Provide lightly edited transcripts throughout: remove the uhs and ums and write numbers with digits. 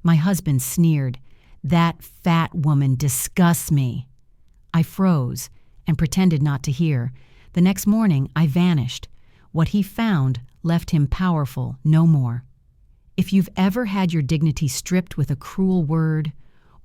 My husband sneered. "That fat woman disgusts me." I froze and pretended not to hear. The next morning, I vanished. What he found left him powerful no more. If you've ever had your dignity stripped with a cruel word,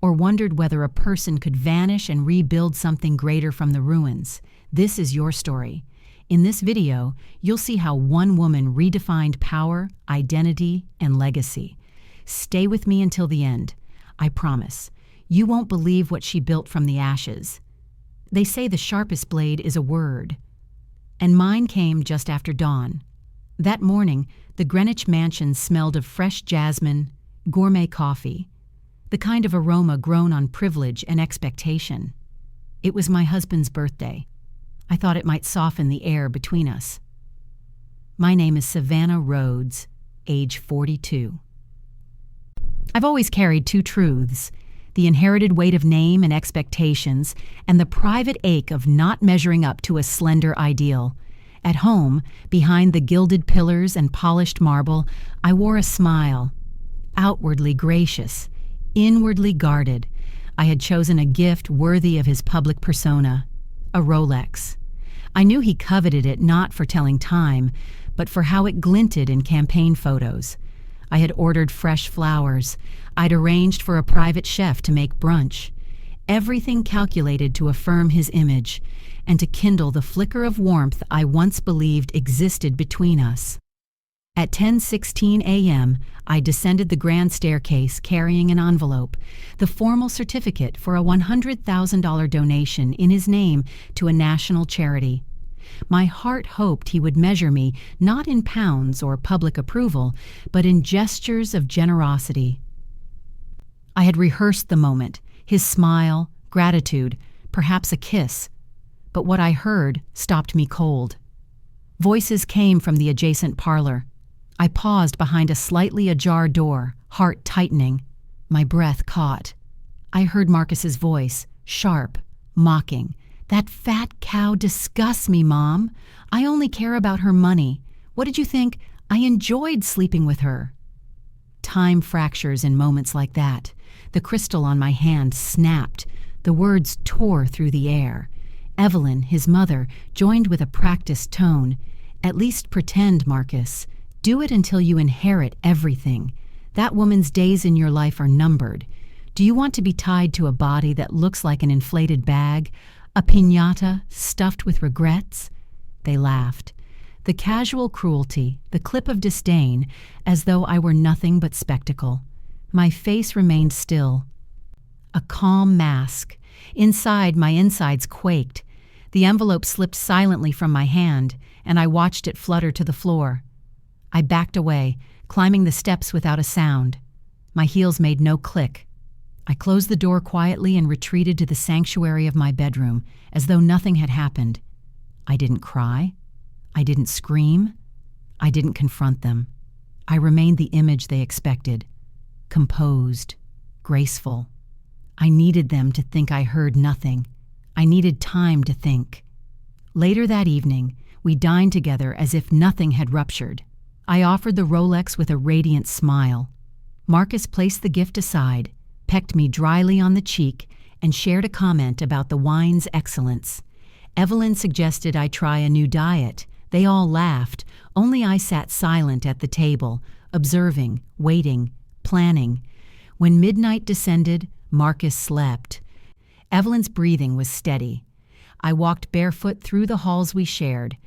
or wondered whether a person could vanish and rebuild something greater from the ruins, this is your story. In this video, you'll see how one woman redefined power, identity, and legacy. Stay with me until the end. I promise. You won't believe what she built from the ashes. They say the sharpest blade is a word. And mine came just after dawn. That morning, the Greenwich mansion smelled of fresh jasmine, gourmet coffee, the kind of aroma grown on privilege and expectation. It was my husband's birthday. I thought it might soften the air between us. My name is Savannah Rhodes, age 42. I've always carried two truths: the inherited weight of name and expectations, and the private ache of not measuring up to a slender ideal. At home, behind the gilded pillars and polished marble, I wore a smile. Outwardly gracious, inwardly guarded, I had chosen a gift worthy of his public persona, a Rolex. I knew he coveted it not for telling time, but for how it glinted in campaign photos. I had ordered fresh flowers. I'd arranged for a private chef to make brunch. Everything calculated to affirm his image and to kindle the flicker of warmth I once believed existed between us. At 10:16 a.m., I descended the grand staircase carrying an envelope, the formal certificate for a $100,000 donation in his name to a national charity. My heart hoped he would measure me not in pounds or public approval, but in gestures of generosity. I had rehearsed the moment, his smile, gratitude, perhaps a kiss. But what I heard stopped me cold. Voices came from the adjacent parlor. I paused behind a slightly ajar door, heart tightening. My breath caught. I heard Marcus's voice, sharp, mocking. "That fat cow disgusts me, Mom. I only care about her money. What did you think? I enjoyed sleeping with her." Time fractures in moments like that. The crystal on my hand snapped. The words tore through the air. Evelyn, his mother, joined with a practiced tone. "At least pretend, Marcus. Do it until you inherit everything. That woman's days in your life are numbered. Do you want to be tied to a body that looks like an inflated bag? A piñata stuffed with regrets?" They laughed. The casual cruelty, the clip of disdain, as though I were nothing but spectacle. My face remained still. A calm mask. Inside, my insides quaked. The envelope slipped silently from my hand, and I watched it flutter to the floor. I backed away, climbing the steps without a sound. My heels made no click. I closed the door quietly and retreated to the sanctuary of my bedroom, as though nothing had happened. I didn't cry. I didn't scream. I didn't confront them. I remained the image they expected. Composed, graceful. I needed them to think I heard nothing. I needed time to think. Later that evening, we dined together as if nothing had ruptured. I offered the Rolex with a radiant smile. Marcus placed the gift aside, pecked me dryly on the cheek, and shared a comment about the wine's excellence. Evelyn suggested I try a new diet. They all laughed. Only I sat silent at the table, observing, waiting, planning. When midnight descended, Marcus slept. Evelyn's breathing was steady. I walked barefoot through the halls we shared.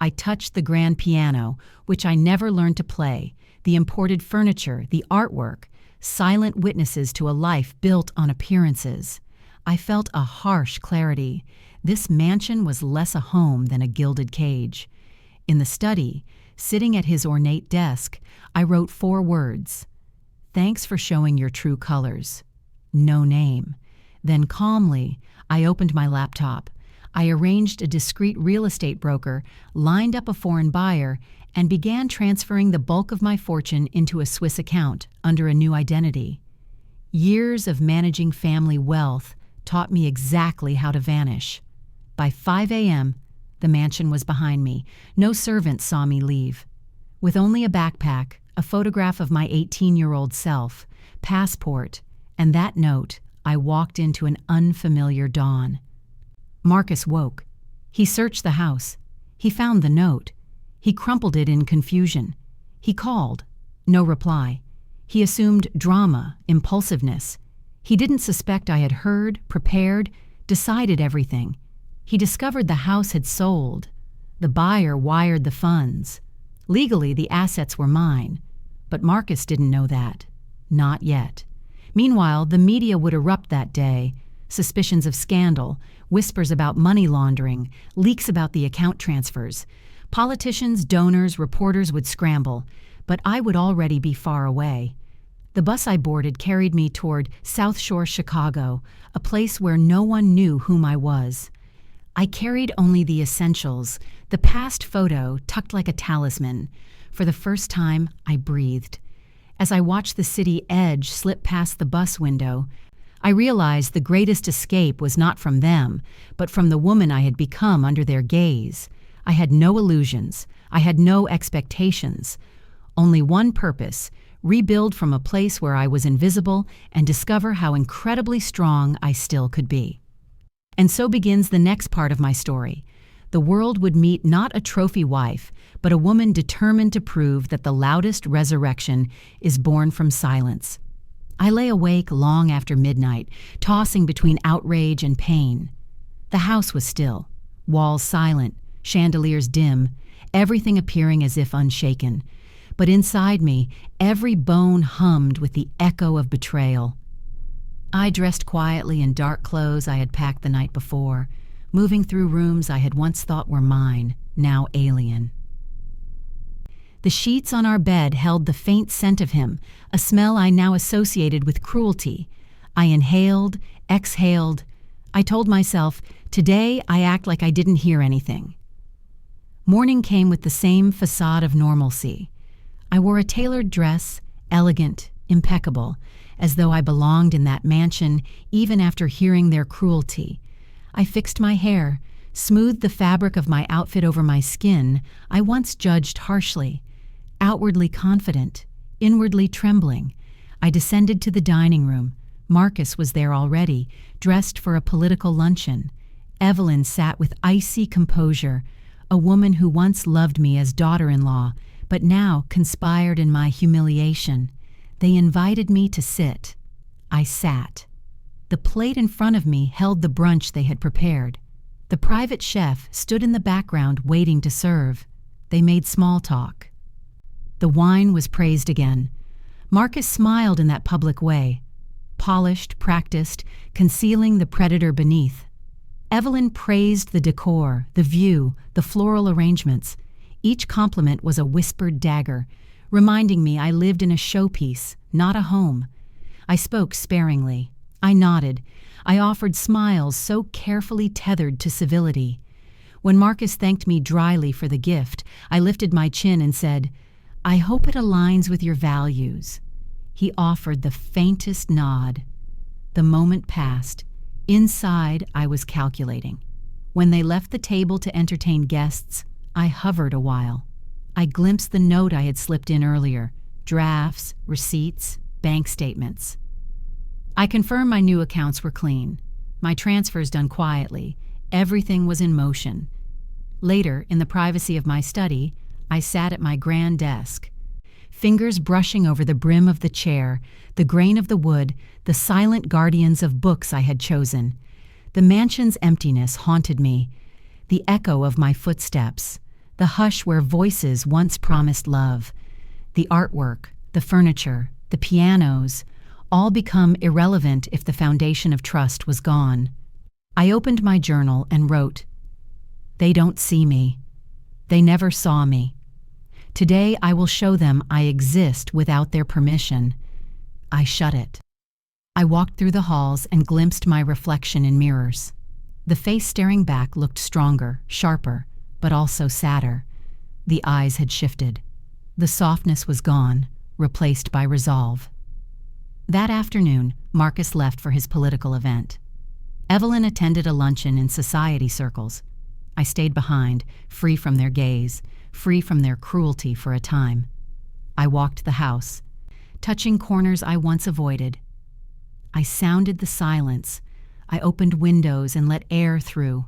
I touched the grand piano, which I never learned to play, the imported furniture, the artwork, silent witnesses to a life built on appearances. I felt a harsh clarity. This mansion was less a home than a gilded cage. In the study, sitting at his ornate desk, I wrote 4 words. "Thanks for showing your true colors. No name." Then calmly, I opened my laptop. I arranged a discreet real estate broker, lined up a foreign buyer, and began transferring the bulk of my fortune into a Swiss account under a new identity. Years of managing family wealth taught me exactly how to vanish. By 5 a.m., the mansion was behind me. No servant saw me leave. With only a backpack, a photograph of my 18-year-old self, passport, and that note, I walked into an unfamiliar dawn. Marcus woke. He searched the house. He found the note. He crumpled it in confusion. He called. No reply. He assumed drama, impulsiveness. He didn't suspect I had heard, prepared, decided everything. He discovered the house had sold. The buyer wired the funds. Legally, the assets were mine. But Marcus didn't know that. Not yet. Meanwhile, the media would erupt that day. Suspicions of scandal, whispers about money laundering, leaks about the account transfers. Politicians, donors, reporters would scramble, but I would already be far away. The bus I boarded carried me toward South Shore, Chicago, a place where no one knew whom I was. I carried only the essentials, the past photo tucked like a talisman. For the first time, I breathed. As I watched the city edge slip past the bus window, I realized the greatest escape was not from them, but from the woman I had become under their gaze. I had no illusions. I had no expectations. Only one purpose: rebuild from a place where I was invisible and discover how incredibly strong I still could be. And so begins the next part of my story. The world would meet not a trophy wife, but a woman determined to prove that the loudest resurrection is born from silence. I lay awake long after midnight, tossing between outrage and pain. The house was still, walls silent, chandeliers dim, everything appearing as if unshaken. But inside me, every bone hummed with the echo of betrayal. I dressed quietly in dark clothes I had packed the night before, moving through rooms I had once thought were mine, now alien. The sheets on our bed held the faint scent of him, a smell I now associated with cruelty. I inhaled, exhaled. I told myself, today I act like I didn't hear anything. Morning came with the same facade of normalcy. I wore a tailored dress, elegant, impeccable, as though I belonged in that mansion even after hearing their cruelty. I fixed my hair, smoothed the fabric of my outfit over my skin I once judged harshly. Outwardly confident, inwardly trembling, I descended to the dining room. Marcus was there already, dressed for a political luncheon. Evelyn sat with icy composure, a woman who once loved me as daughter-in-law, but now conspired in my humiliation. They invited me to sit. I sat. The plate in front of me held the brunch they had prepared. The private chef stood in the background waiting to serve. They made small talk. The wine was praised again. Marcus smiled in that public way, polished, practiced, concealing the predator beneath. Evelyn praised the decor, the view, the floral arrangements. Each compliment was a whispered dagger, reminding me I lived in a showpiece, not a home. I spoke sparingly. I nodded. I offered smiles so carefully tethered to civility. When Marcus thanked me dryly for the gift, I lifted my chin and said, "I hope it aligns with your values." He offered the faintest nod. The moment passed. Inside, I was calculating. When they left the table to entertain guests, I hovered a while. I glimpsed the note I had slipped in earlier, drafts, receipts, bank statements. I confirmed my new accounts were clean. My transfers done quietly. Everything was in motion. Later, in the privacy of my study, I sat at my grand desk, fingers brushing over the brim of the chair, the grain of the wood, the silent guardians of books I had chosen. The mansion's emptiness haunted me, the echo of my footsteps, the hush where voices once promised love. The artwork, the furniture, the pianos, all become irrelevant if the foundation of trust was gone. I opened my journal and wrote, "They don't see me. They never saw me. Today I will show them I exist without their permission." I shut it. I walked through the halls and glimpsed my reflection in mirrors. The face staring back looked stronger, sharper, but also sadder. The eyes had shifted. The softness was gone, replaced by resolve. That afternoon, Marcus left for his political event. Evelyn attended a luncheon in society circles. I stayed behind, free from their gaze, free from their cruelty for a time. I walked the house. touching corners I once avoided. I sounded the silence. I opened windows and let air through.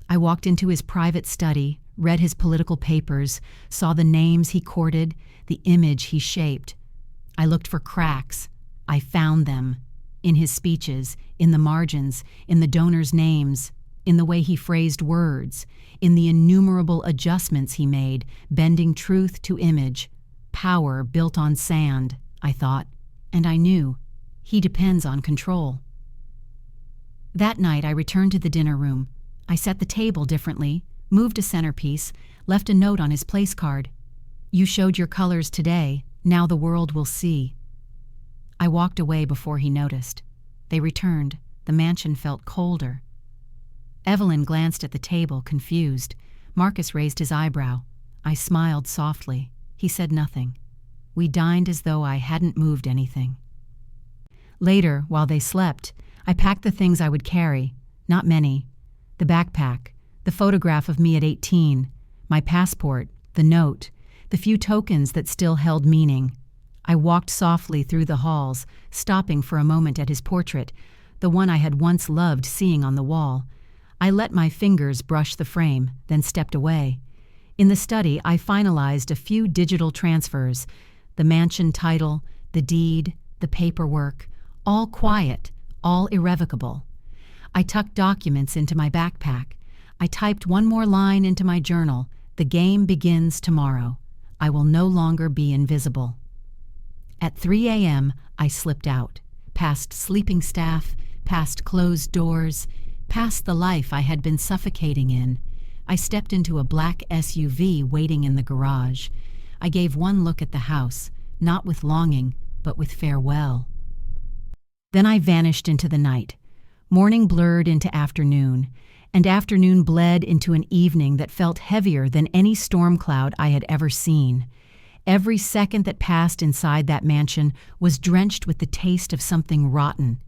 I walked into his private study, read his political papers, saw the names he courted, the image he shaped. I looked for cracks. I found them. In his speeches, in the margins, in the donors' names, in the way he phrased words, in the innumerable adjustments he made, bending truth to image. Power built on sand, I thought, and I knew. He depends on control. That night I returned to the dinner room. I set the table differently, moved a centerpiece, left a note on his place card. "You showed your colors today. Now the world will see." I walked away before he noticed. They returned. The mansion felt colder. Evelyn glanced at the table, confused. Marcus raised his eyebrow. I smiled softly. He said nothing. We dined as though I hadn't moved anything. Later, while they slept, I packed the things I would carry. Not many. The backpack, the photograph of me at 18, my passport, the note, the few tokens that still held meaning. I walked softly through the halls, stopping for a moment at his portrait, the one I had once loved seeing on the wall. I let my fingers brush the frame, then stepped away. In the study, I finalized a few digital transfers, the mansion title, the deed, the paperwork, all quiet, all irrevocable. I tucked documents into my backpack. I typed one more line into my journal. The game begins tomorrow. I will no longer be invisible. At 3 a.m., I slipped out, past sleeping staff, past closed doors, past the life I had been suffocating in. I stepped into a black SUV waiting in the garage. I gave one look at the house, not with longing, but with farewell. Then I vanished into the night. Morning blurred into afternoon, and afternoon bled into an evening that felt heavier than any storm cloud I had ever seen. Every second that passed inside that mansion was drenched with the taste of something rotten.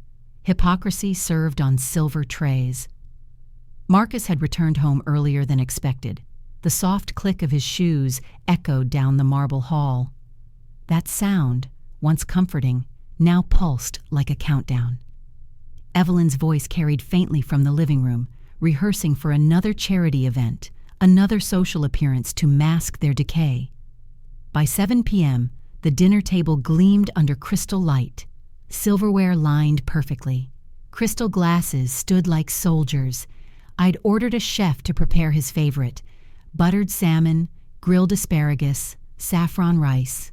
Hypocrisy served on silver trays. Marcus had returned home earlier than expected. The soft click of his shoes echoed down the marble hall. That sound, once comforting, now pulsed like a countdown. Evelyn's voice carried faintly from the living room, rehearsing for another charity event, another social appearance to mask their decay. By 7 p.m., the dinner table gleamed under crystal light, silverware lined perfectly. Crystal glasses stood like soldiers. I'd ordered a chef to prepare his favorite: buttered salmon, grilled asparagus, saffron rice.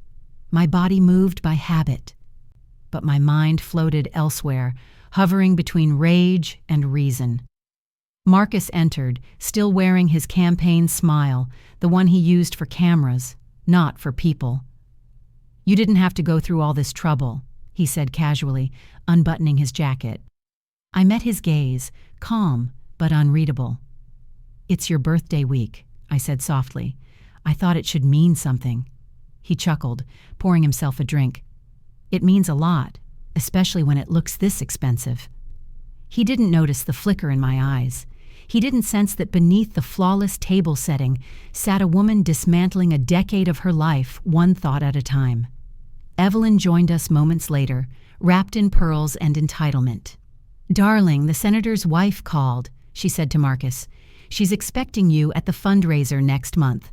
My body moved by habit, but my mind floated elsewhere, hovering between rage and reason. Marcus entered, still wearing his campaign smile, the one he used for cameras, not for people. "You didn't have to go through all this trouble," he said casually, unbuttoning his jacket. I met his gaze, calm but unreadable. "It's your birthday week," I said softly. "I thought it should mean something." He chuckled, pouring himself a drink. "It means a lot, especially when it looks this expensive." He didn't notice the flicker in my eyes. He didn't sense that beneath the flawless table setting sat a woman dismantling a decade of her life, one thought at a time. Evelyn joined us moments later, wrapped in pearls and entitlement. "Darling, the senator's wife called," she said to Marcus. "She's expecting you at the fundraiser next month.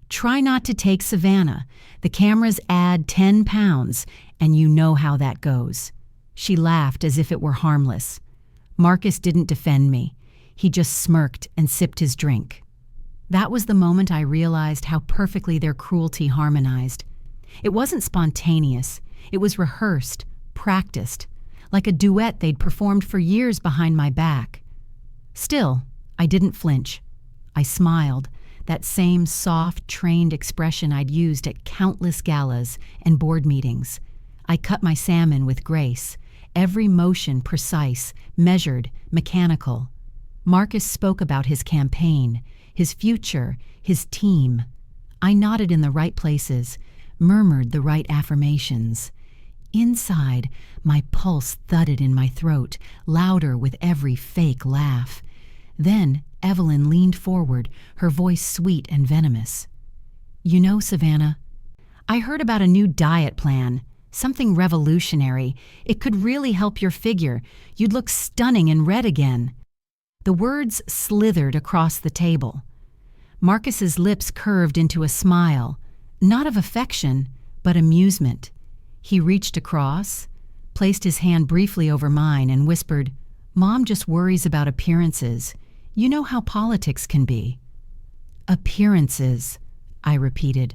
Try not to take Savannah. The cameras add 10 pounds, and you know how that goes." She laughed as if it were harmless. Marcus didn't defend me. He just smirked and sipped his drink. That was the moment I realized how perfectly their cruelty harmonized. It wasn't spontaneous. It was rehearsed, practiced, like a duet they'd performed for years behind my back. Still, I didn't flinch. I smiled, that same soft, trained expression I'd used at countless galas and board meetings. I cut my salmon with grace, every motion precise, measured, mechanical. Marcus spoke about his campaign, his future, his team. I nodded in the right places, murmured the right affirmations. Inside, my pulse thudded in my throat, louder with every fake laugh. Then Evelyn leaned forward, her voice sweet and venomous. "You know, Savannah, I heard about a new diet plan. Something revolutionary. It could really help your figure. You'd look stunning in red again." The words slithered across the table. Marcus's lips curved into a smile, not of affection, but amusement. He reached across, placed his hand briefly over mine, and whispered, "Mom just worries about appearances. You know how politics can be." "Appearances," I repeated.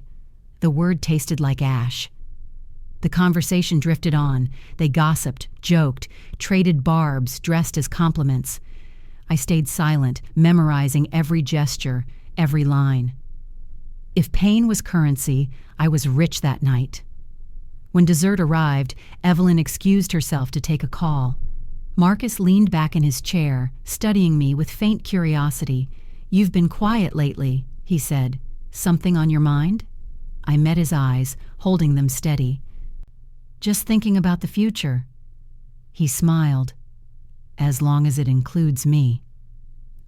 The word tasted like ash. The conversation drifted on. They gossiped, joked, traded barbs dressed as compliments. I stayed silent, memorizing every gesture, every line. If pain was currency, I was rich that night. When dessert arrived, Evelyn excused herself to take a call. Marcus leaned back in his chair, studying me with faint curiosity. "You've been quiet lately," he said. "Something on your mind?" I met his eyes, holding them steady. "Just thinking about the future." He smiled. "As long as it includes me."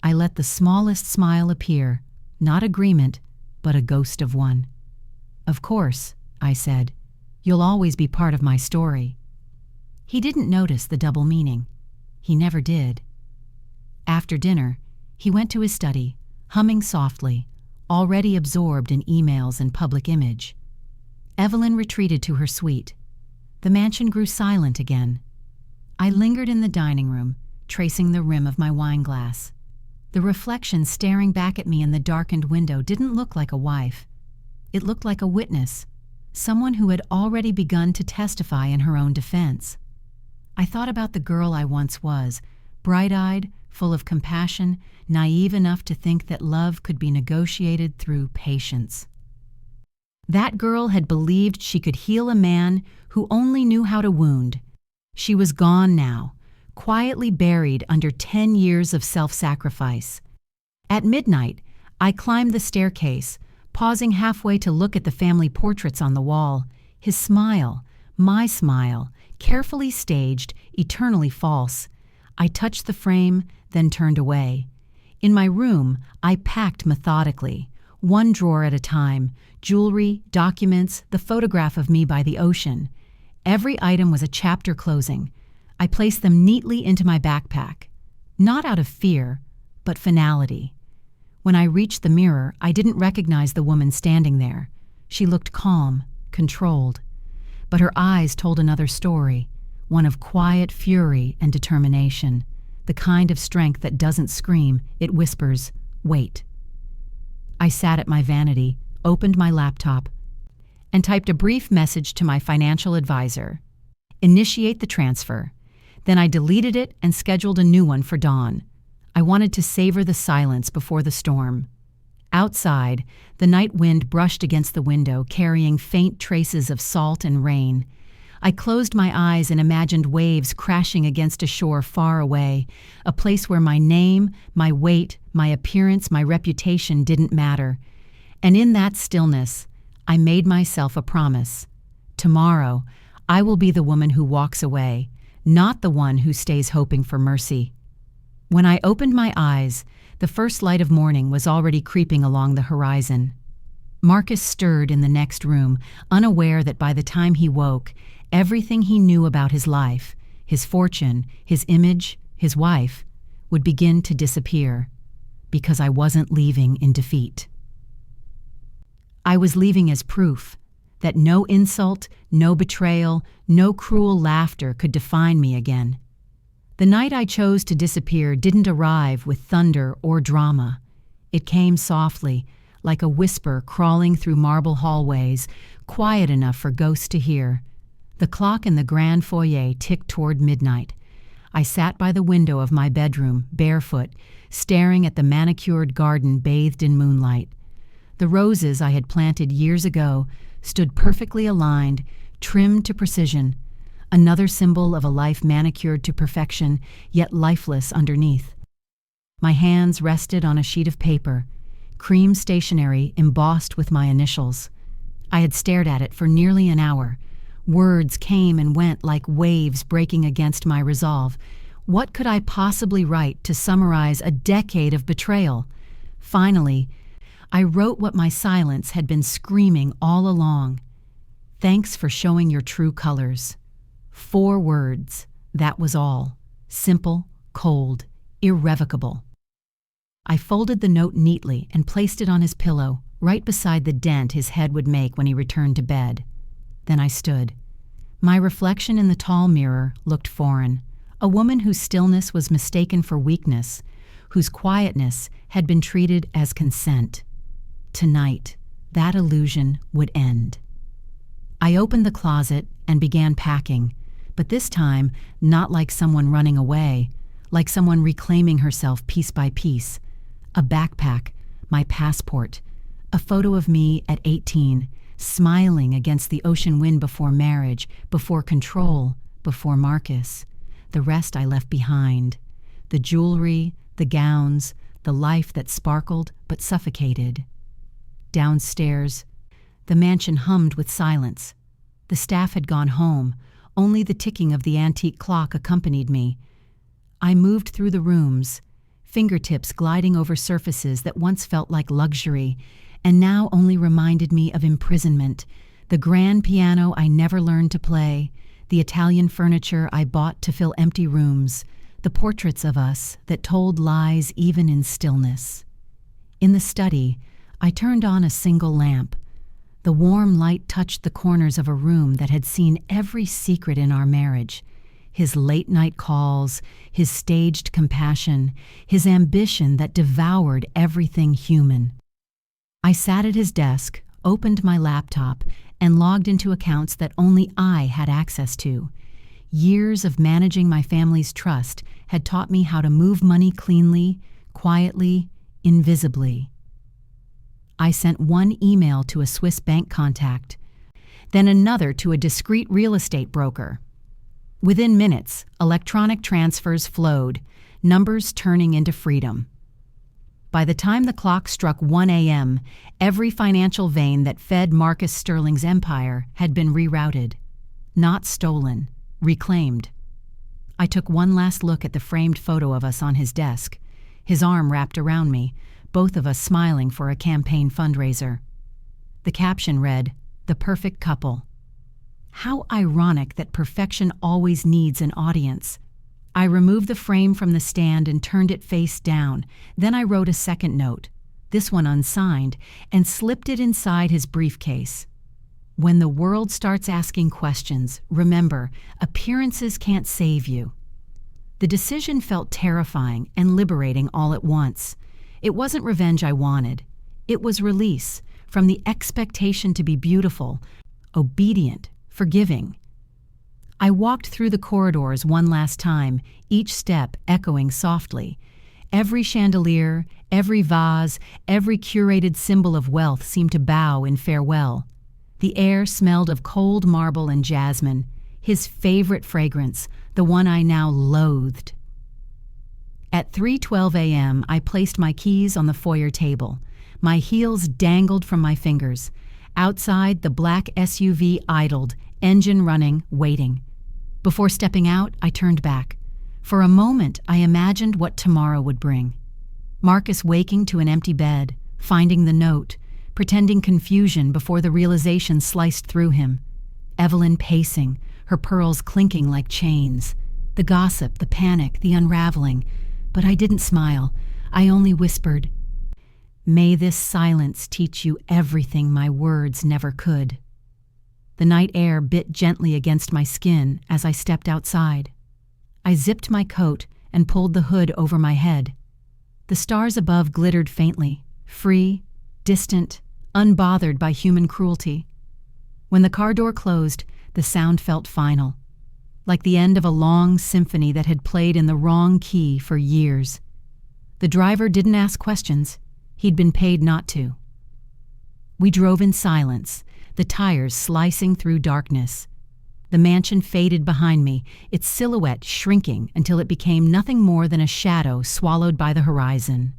I let the smallest smile appear, not agreement, but a ghost of one. "Of course," I said. "You'll always be part of my story." He didn't notice the double meaning. He never did. After dinner, he went to his study, humming softly, already absorbed in emails and public image. Evelyn retreated to her suite. The mansion grew silent again. I lingered in the dining room, tracing the rim of my wine glass. The reflection staring back at me in the darkened window didn't look like a wife. It looked like a witness, someone who had already begun to testify in her own defense. I thought about the girl I once was, bright-eyed, full of compassion, naive enough to think that love could be negotiated through patience. That girl had believed she could heal a man who only knew how to wound. She was gone now, quietly buried under 10 years of self-sacrifice. At midnight, I climbed the staircase, pausing halfway to look at the family portraits on the wall. His smile, my smile, carefully staged, eternally false. I touched the frame, then turned away. In my room, I packed methodically, one drawer at a time, jewelry, documents, the photograph of me by the ocean. Every item was a chapter closing. I placed them neatly into my backpack, not out of fear, but finality. When I reached the mirror, I didn't recognize the woman standing there. She looked calm, controlled. But her eyes told another story, one of quiet fury and determination, the kind of strength that doesn't scream, it whispers, "Wait." I sat at my vanity, opened my laptop, and typed a brief message to my financial advisor. Initiate the transfer. Then I deleted it and scheduled a new one for dawn. I wanted to savor the silence before the storm. Outside, the night wind brushed against the window, carrying faint traces of salt and rain. I closed my eyes and imagined waves crashing against a shore far away, a place where my name, my weight, my appearance, my reputation didn't matter. And in that stillness, I made myself a promise. Tomorrow, I will be the woman who walks away, not the one who stays hoping for mercy. When I opened my eyes, the first light of morning was already creeping along the horizon. Marcus stirred in the next room, unaware that by the time he woke, everything he knew about his life, his fortune, his image, his wife, would begin to disappear, because I wasn't leaving in defeat. I was leaving as proof that no insult, no betrayal, no cruel laughter could define me again. The night I chose to disappear didn't arrive with thunder or drama. It came softly, like a whisper crawling through marble hallways, quiet enough for ghosts to hear. The clock in the grand foyer ticked toward midnight. I sat by the window of my bedroom, barefoot, staring at the manicured garden bathed in moonlight. The roses I had planted years ago stood perfectly aligned, trimmed to precision, another symbol of a life manicured to perfection, yet lifeless underneath. My hands rested on a sheet of paper, cream stationery embossed with my initials. I had stared at it for nearly an hour. Words came and went like waves breaking against my resolve. What could I possibly write to summarize a decade of betrayal? Finally, I wrote what my silence had been screaming all along. Thanks for showing your true colors. 4 words, that was all. Simple, cold, irrevocable. I folded the note neatly and placed it on his pillow, right beside the dent his head would make when he returned to bed. Then I stood. My reflection in the tall mirror looked foreign, a woman whose stillness was mistaken for weakness, whose quietness had been treated as consent. Tonight, that illusion would end. I opened the closet and began packing, but this time not like someone running away, like someone reclaiming herself piece by piece. A backpack, my passport, a photo of me at 18, smiling against the ocean wind before marriage, before control, before Marcus. The rest I left behind. The jewelry, the gowns, the life that sparkled but suffocated. Downstairs, the mansion hummed with silence. The staff had gone home. Only the ticking of the antique clock accompanied me. I moved through the rooms, fingertips gliding over surfaces that once felt like luxury and now only reminded me of imprisonment. The grand piano I never learned to play, the Italian furniture I bought to fill empty rooms, the portraits of us that told lies even in stillness. In the study, I turned on a single lamp. The warm light touched the corners of a room that had seen every secret in our marriage. His late-night calls, his staged compassion, his ambition that devoured everything human. I sat at his desk, opened my laptop, and logged into accounts that only I had access to. Years of managing my family's trust had taught me how to move money cleanly, quietly, invisibly. I sent one email to a Swiss bank contact, then another to a discreet real estate broker. Within minutes, electronic transfers flowed, numbers turning into freedom. By the time the clock struck 1 a.m., every financial vein that fed Marcus Sterling's empire had been rerouted. Not stolen, reclaimed. I took one last look at the framed photo of us on his desk, his arm wrapped around me, both of us smiling for a campaign fundraiser. The caption read, "The perfect couple." How ironic that perfection always needs an audience. I removed the frame from the stand and turned it face down. Then I wrote a second note, this one unsigned, and slipped it inside his briefcase. When the world starts asking questions, remember, appearances can't save you. The decision felt terrifying and liberating all at once. It wasn't revenge I wanted. It was release from the expectation to be beautiful, obedient, forgiving. I walked through the corridors one last time, each step echoing softly. Every chandelier, every vase, every curated symbol of wealth seemed to bow in farewell. The air smelled of cold marble and jasmine, his favorite fragrance, the one I now loathed. At 3:12 a.m., I placed my keys on the foyer table. My heels dangled from my fingers. Outside, the black SUV idled, engine running, waiting. Before stepping out, I turned back. For a moment, I imagined what tomorrow would bring. Marcus waking to an empty bed, finding the note, pretending confusion before the realization sliced through him. Evelyn pacing, her pearls clinking like chains. The gossip, the panic, the unraveling. But I didn't smile. I only whispered, "May this silence teach you everything my words never could." The night air bit gently against my skin as I stepped outside. I zipped my coat and pulled the hood over my head. The stars above glittered faintly, free, distant, unbothered by human cruelty. When the car door closed, the sound felt final, like the end of a long symphony that had played in the wrong key for years. The driver didn't ask questions. He'd been paid not to. We drove in silence, the tires slicing through darkness. The mansion faded behind me, its silhouette shrinking until it became nothing more than a shadow swallowed by the horizon.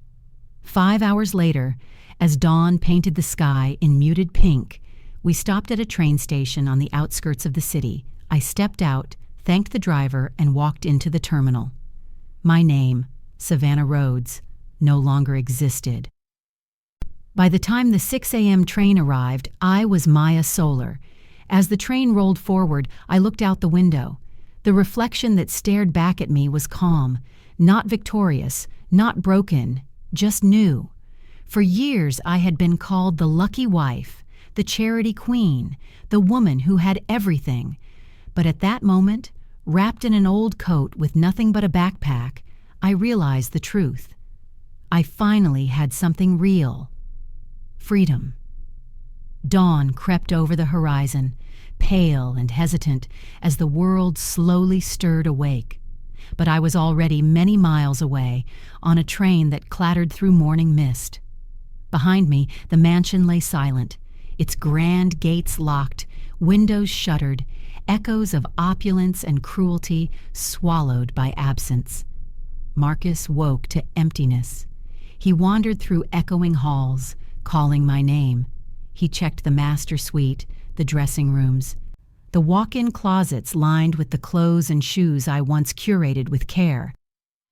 5 hours later, as dawn painted the sky in muted pink, we stopped at a train station on the outskirts of the city. I stepped out, thanked the driver, and walked into the terminal. My name, Savannah Rhodes, no longer existed. By the time the 6 a.m. train arrived, I was Maya Solar, As the train rolled forward, I looked out the window. The reflection that stared back at me was calm, not victorious, not broken, just new. For years I had been called the lucky wife, the charity queen, the woman who had everything. But at that moment, wrapped in an old coat with nothing but a backpack, I realized the truth. I finally had something real. Freedom. Dawn crept over the horizon, pale and hesitant, as the world slowly stirred awake. But I was already many miles away, on a train that clattered through morning mist. Behind me, the mansion lay silent, its grand gates locked, windows shuttered, echoes of opulence and cruelty swallowed by absence. Marcus woke to emptiness. He wandered through echoing halls, calling my name. He checked the master suite, the dressing rooms, the walk-in closets lined with the clothes and shoes I once curated with care.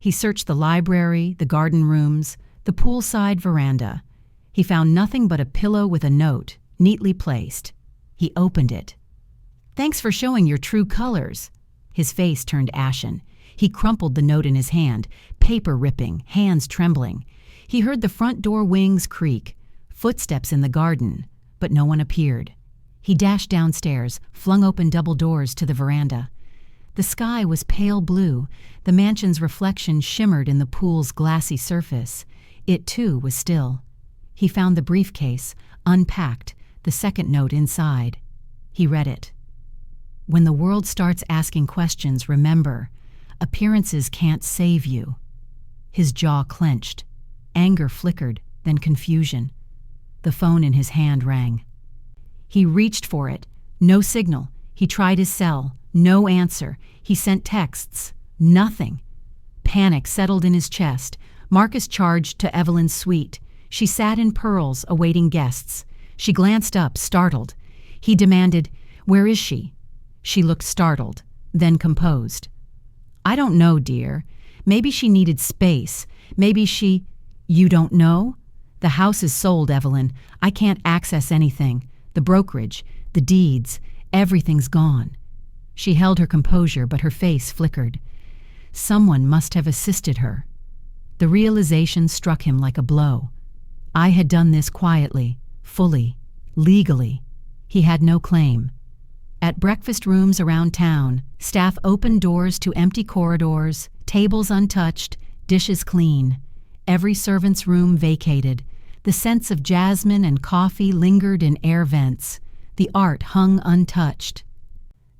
He searched the library, the garden rooms, the poolside veranda. He found nothing but a pillow with a note, neatly placed. He opened it. "Thanks for showing your true colors." His face turned ashen. He crumpled the note in his hand, paper ripping, hands trembling. He heard the front door wings creak, footsteps in the garden, but no one appeared. He dashed downstairs, flung open double doors to the veranda. The sky was pale blue. The mansion's reflection shimmered in the pool's glassy surface. It, too, was still. He found the briefcase, unpacked, the second note inside. He read it. "When the world starts asking questions, remember, appearances can't save you." His jaw clenched. Anger flickered, then confusion. The phone in his hand rang. He reached for it. No signal. He tried his cell. No answer. He sent texts. Nothing. Panic settled in his chest. Marcus charged to Evelyn's suite. She sat in pearls, awaiting guests. She glanced up, startled. He demanded, "Where is she?" She looked startled, then composed. "I don't know, dear. Maybe she needed space. Maybe she—" "You don't know? The house is sold, Evelyn. I can't access anything. The brokerage, the deeds, everything's gone." She held her composure, but her face flickered. Someone must have assisted her. The realization struck him like a blow. I had done this quietly, fully, legally. He had no claim. At breakfast rooms around town, staff opened doors to empty corridors, tables untouched, dishes clean. Every servant's room vacated. The scents of jasmine and coffee lingered in air vents. The art hung untouched.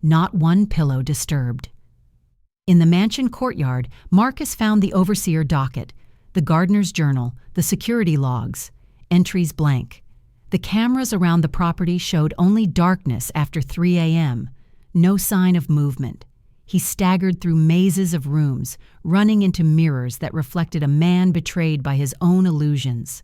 Not one pillow disturbed. In the mansion courtyard, Marcus found the overseer docket, the gardener's journal, the security logs, entries blank. The cameras around the property showed only darkness after 3 a.m., no sign of movement. He staggered through mazes of rooms, running into mirrors that reflected a man betrayed by his own illusions.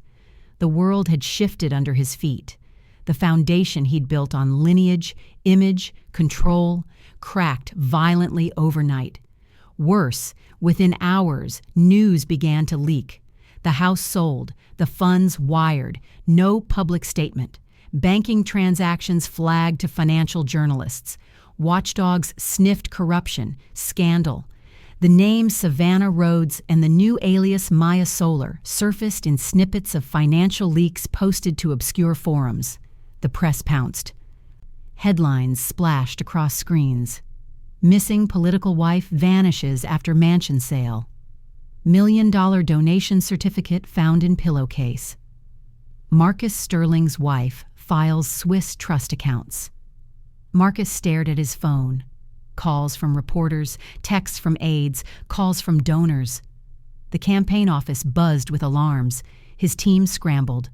The world had shifted under his feet. The foundation he'd built on lineage, image, control, cracked violently overnight. Worse, within hours, news began to leak. The house sold, the funds wired, no public statement. Banking transactions flagged to financial journalists. Watchdogs sniffed corruption, scandal. The name Savannah Rhodes and the new alias Maya Solar surfaced in snippets of financial leaks posted to obscure forums. The press pounced. Headlines splashed across screens. Missing political wife vanishes after mansion sale. $1 million donation certificate found in pillowcase. Marcus Sterling's wife files Swiss trust accounts. Marcus stared at his phone. Calls from reporters, texts from aides, calls from donors. The campaign office buzzed with alarms. His team scrambled.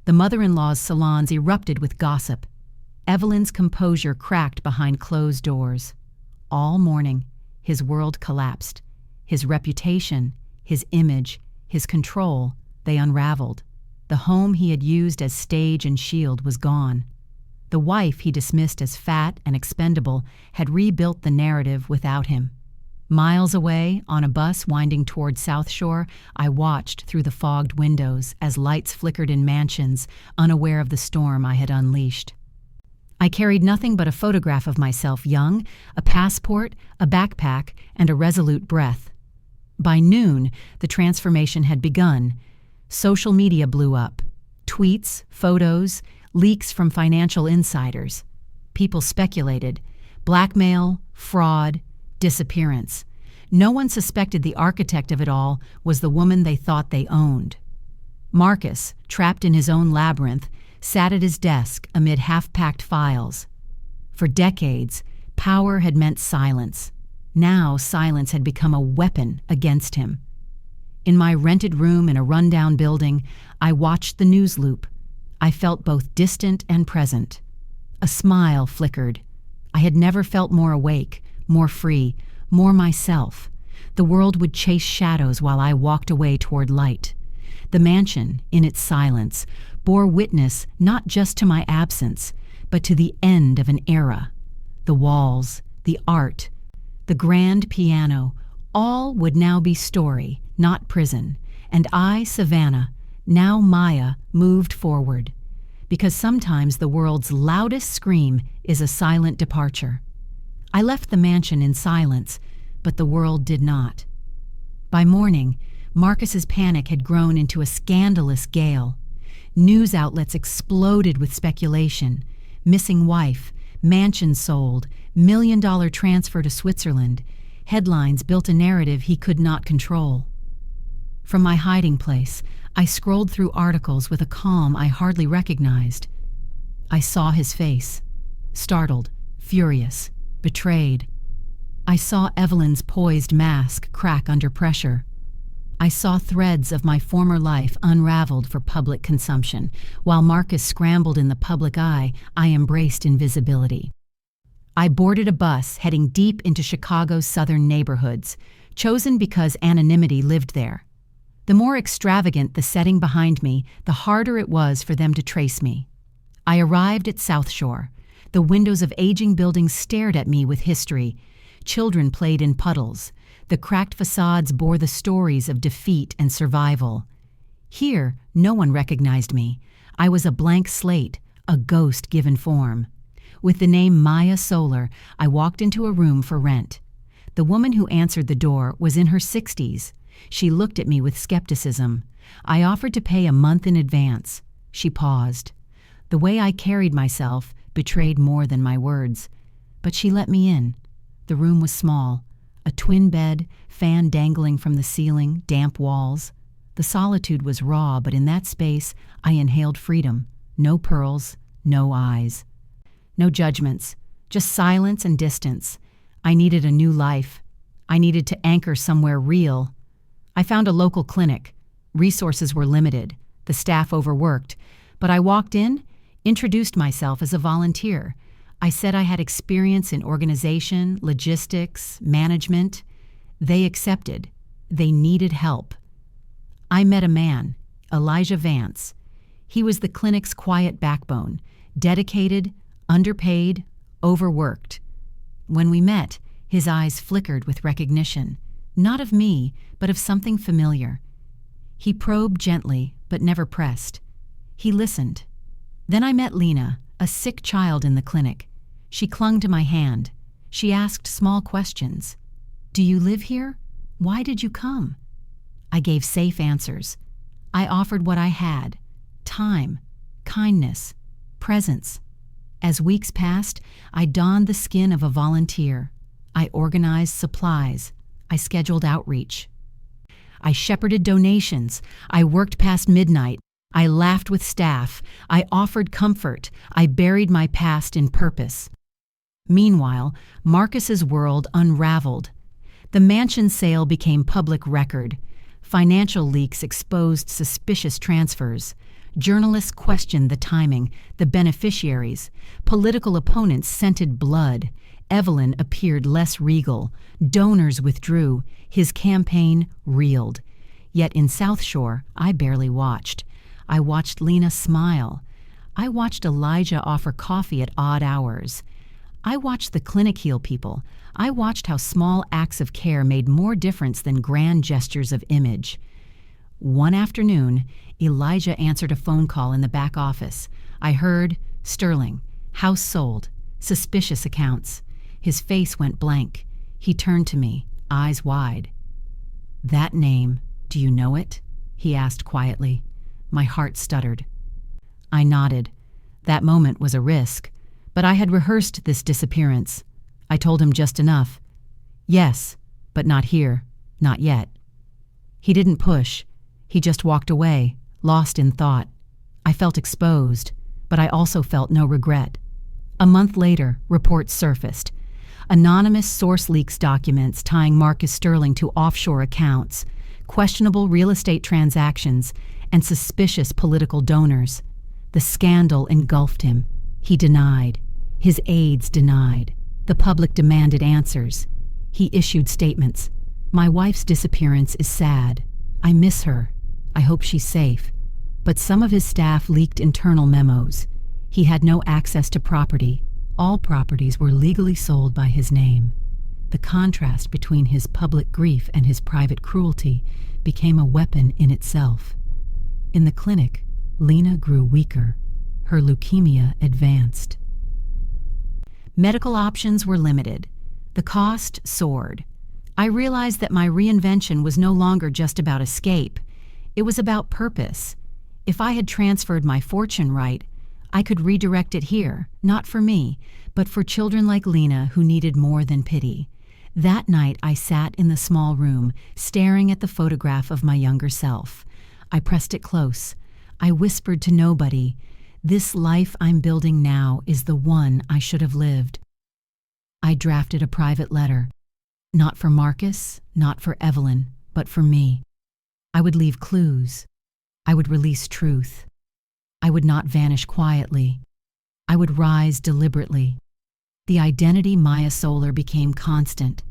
The mother-in-law's salons erupted with gossip. Evelyn's composure cracked behind closed doors. All morning, his world collapsed. His reputation, his image, his control, they unraveled. The home he had used as stage and shield was gone. The wife he dismissed as fat and expendable had rebuilt the narrative without him. Miles away, on a bus winding toward South Shore, I watched through the fogged windows as lights flickered in mansions, unaware of the storm I had unleashed. I carried nothing but a photograph of myself young, a passport, a backpack, and a resolute breath. By noon, the transformation had begun. Social media blew up. Tweets, photos, leaks from financial insiders. People speculated. Blackmail, fraud, disappearance. No one suspected the architect of it all was the woman they thought they owned. Marcus, trapped in his own labyrinth, sat at his desk amid half-packed files. For decades, power had meant silence. Now silence had become a weapon against him. In my rented room in a rundown building, I watched the news loop. I felt both distant and present. A smile flickered. I had never felt more awake, more free, more myself. The world would chase shadows while I walked away toward light. The mansion, in its silence, bore witness not just to my absence, but to the end of an era. The walls, the art, the grand piano, all would now be story, not prison, and I, Savannah, now Maya, moved forward. Because sometimes the world's loudest scream is a silent departure. I left the mansion in silence, but the world did not. By morning, Marcus's panic had grown into a scandalous gale. News outlets exploded with speculation. Missing wife, mansion sold, $1 million transfer to Switzerland. Headlines built a narrative he could not control. From my hiding place, I scrolled through articles with a calm I hardly recognized. I saw his face. Startled, furious, betrayed. I saw Evelyn's poised mask crack under pressure. I saw threads of my former life unraveled for public consumption. While Marcus scrambled in the public eye, I embraced invisibility. I boarded a bus heading deep into Chicago's southern neighborhoods, chosen because anonymity lived there. The more extravagant the setting behind me, the harder it was for them to trace me. I arrived at South Shore. The windows of aging buildings stared at me with history. Children played in puddles. The cracked facades bore the stories of defeat and survival. Here, no one recognized me. I was a blank slate, a ghost given form. With the name Maya Solar, I walked into a room for rent. The woman who answered the door was in her 60s. She looked at me with skepticism. I offered to pay a month in advance. She paused. The way I carried myself betrayed more than my words. But she let me in. The room was small. A twin bed, fan dangling from the ceiling, damp walls. The solitude was raw, but in that space, I inhaled freedom. No pearls, no eyes. No judgments, just silence and distance. I needed a new life. I needed to anchor somewhere real. I found a local clinic. Resources were limited, the staff overworked, but I walked in, introduced myself as a volunteer. I said I had experience in organization, logistics, management. They accepted. They needed help. I met a man, Elijah Vance. He was the clinic's quiet backbone, dedicated, underpaid, overworked. When we met, his eyes flickered with recognition, not of me, but of something familiar. He probed gently, but never pressed. He listened. Then I met Lena, a sick child in the clinic. She clung to my hand. She asked small questions. "Do you live here? Why did you come?" I gave safe answers. I offered what I had: time, kindness, presence. As weeks passed, I donned the skin of a volunteer. I organized supplies. I scheduled outreach. I shepherded donations. I worked past midnight. I laughed with staff. I offered comfort. I buried my past in purpose. Meanwhile, Marcus's world unraveled. The mansion sale became public record. Financial leaks exposed suspicious transfers. Journalists questioned the timing, the beneficiaries. Political opponents scented blood. Evelyn appeared less regal. Donors withdrew. His campaign reeled. Yet in South Shore, I barely watched. I watched Lena smile. I watched Elijah offer coffee at odd hours. I watched the clinic heal people. I watched how small acts of care made more difference than grand gestures of image. One afternoon, Elijah answered a phone call in the back office. I heard, "Sterling, House sold. Suspicious accounts. His face went blank. He turned to me, eyes wide. "That name, do you know it?" he asked quietly. My heart stuttered. I nodded. That moment was a risk, but I had rehearsed this disappearance. I told him just enough. "Yes, but not here. Not yet." He didn't push. He just walked away, lost in thought. I felt exposed, but I also felt no regret. A month later, reports surfaced. Anonymous source leaks documents tying Marcus Sterling to offshore accounts, questionable real estate transactions, and suspicious political donors. The scandal engulfed him. He denied. His aides denied. The public demanded answers. He issued statements. "My wife's disappearance is sad. I miss her. I hope she's safe." But some of his staff leaked internal memos. He had no access to property. All properties were legally sold by his name. The contrast between his public grief and his private cruelty became a weapon in itself. In the clinic, Lena grew weaker. Her leukemia advanced. Medical options were limited. The cost soared. I realized that my reinvention was no longer just about escape. It was about purpose. If I had transferred my fortune right, I could redirect it here, not for me, but for children like Lena who needed more than pity. That night I sat in the small room, staring at the photograph of my younger self. I pressed it close. I whispered to nobody, "This life I'm building now is the one I should have lived." I drafted a private letter. Not for Marcus, not for Evelyn, but for me. I would leave clues. I would release truth. I would not vanish quietly. I would rise deliberately. The identity Maya Solar became constant.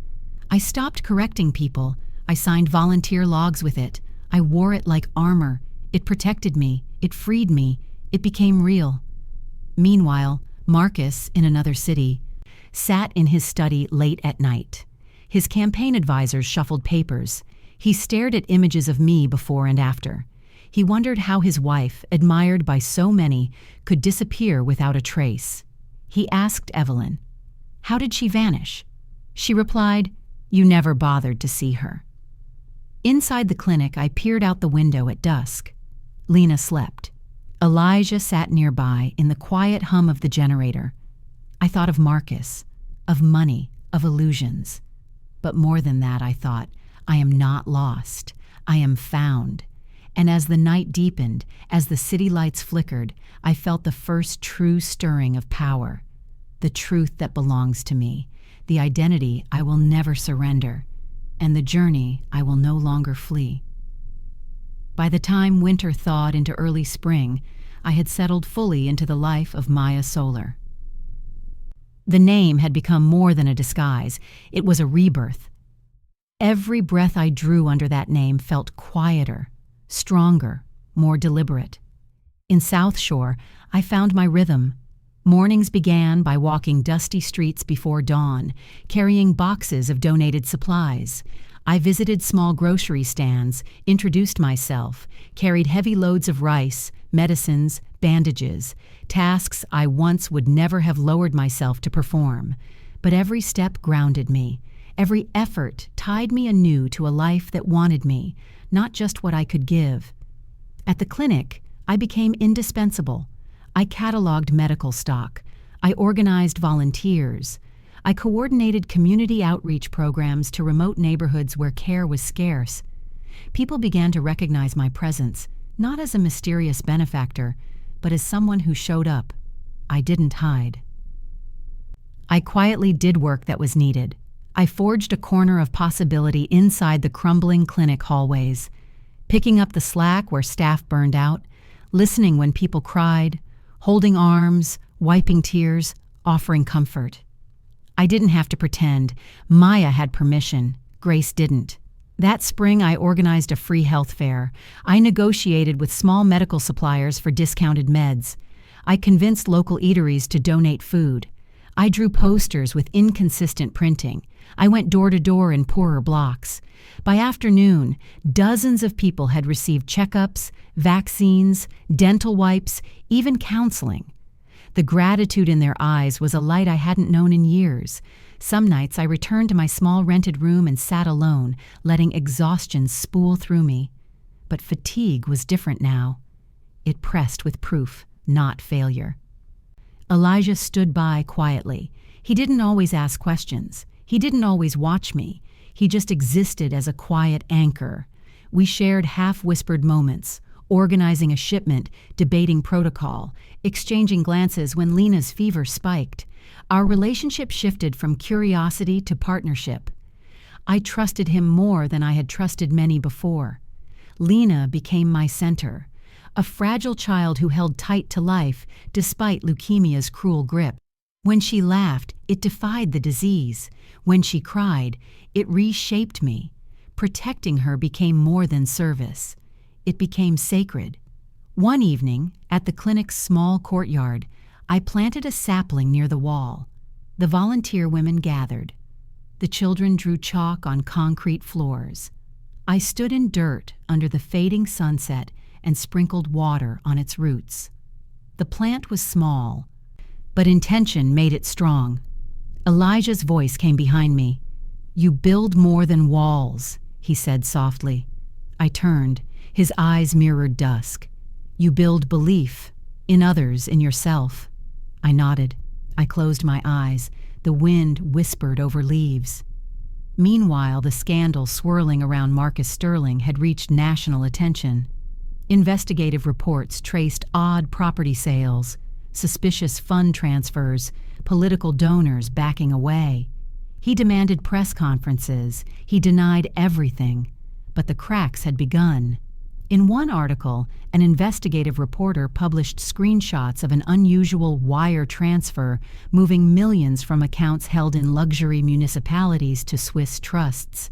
I stopped correcting people. I signed volunteer logs with it. I wore it like armor. It protected me. It freed me. It became real. Meanwhile, Marcus, in another city, sat in his study late at night. His campaign advisors shuffled papers. He stared at images of me before and after. He wondered how his wife, admired by so many, could disappear without a trace. He asked Evelyn, "How did she vanish?" She replied, "You never bothered to see her." Inside the clinic, I peered out the window at dusk. Lena slept. Elijah sat nearby in the quiet hum of the generator. I thought of Marcus, of money, of illusions. But more than that, I thought, I am not lost. I am found. And as the night deepened, as the city lights flickered, I felt the first true stirring of power. The truth that belongs to me, the identity I will never surrender, and the journey I will no longer flee. By the time winter thawed into early spring, I had settled fully into the life of Maya Solar. The name had become more than a disguise. It was a rebirth. Every breath I drew under that name felt quieter, stronger, more deliberate. In South Shore, I found my rhythm. Mornings began by walking dusty streets before dawn, carrying boxes of donated supplies. I visited small grocery stands, introduced myself, carried heavy loads of rice, medicines, bandages, tasks I once would never have lowered myself to perform. But every step grounded me. Every effort tied me anew to a life that wanted me, not just what I could give. At the clinic, I became indispensable. I cataloged medical stock. I organized volunteers. I coordinated community outreach programs to remote neighborhoods where care was scarce. People began to recognize my presence, not as a mysterious benefactor, but as someone who showed up. I didn't hide. I quietly did work that was needed. I forged a corner of possibility inside the crumbling clinic hallways, picking up the slack where staff burned out, listening when people cried, holding arms, wiping tears, offering comfort. I didn't have to pretend. Maya had permission. Grace didn't. That spring, I organized a free health fair. I negotiated with small medical suppliers for discounted meds. I convinced local eateries to donate food. I drew posters with inconsistent printing. I went door to door in poorer blocks. By afternoon, dozens of people had received checkups, vaccines, dental wipes, even counseling. The gratitude in their eyes was a light I hadn't known in years. Some nights I returned to my small rented room and sat alone, letting exhaustion spool through me. But fatigue was different now. It pressed with proof, not failure. Elijah stood by quietly. He didn't always ask questions. He didn't always watch me. He just existed as a quiet anchor. We shared half-whispered moments, organizing a shipment, debating protocol, exchanging glances when Lena's fever spiked. Our relationship shifted from curiosity to partnership. I trusted him more than I had trusted many before. Lena became my center, a fragile child who held tight to life despite leukemia's cruel grip. When she laughed, it defied the disease. When she cried, it reshaped me. Protecting her became more than service. It became sacred. One evening, at the clinic's small courtyard, I planted a sapling near the wall. The volunteer women gathered. The children drew chalk on concrete floors. I stood in dirt under the fading sunset and sprinkled water on its roots. The plant was small, but intention made it strong. Elijah's voice came behind me. "You build more than walls," he said softly. I turned. His eyes mirrored dusk. "You build belief, in others, in yourself." I nodded. I closed my eyes. The wind whispered over leaves. Meanwhile, the scandal swirling around Marcus Sterling had reached national attention. Investigative reports traced odd property sales, suspicious fund transfers, political donors backing away. He demanded press conferences. He denied everything. But the cracks had begun. In one article, an investigative reporter published screenshots of an unusual wire transfer moving millions from accounts held in luxury municipalities to Swiss trusts.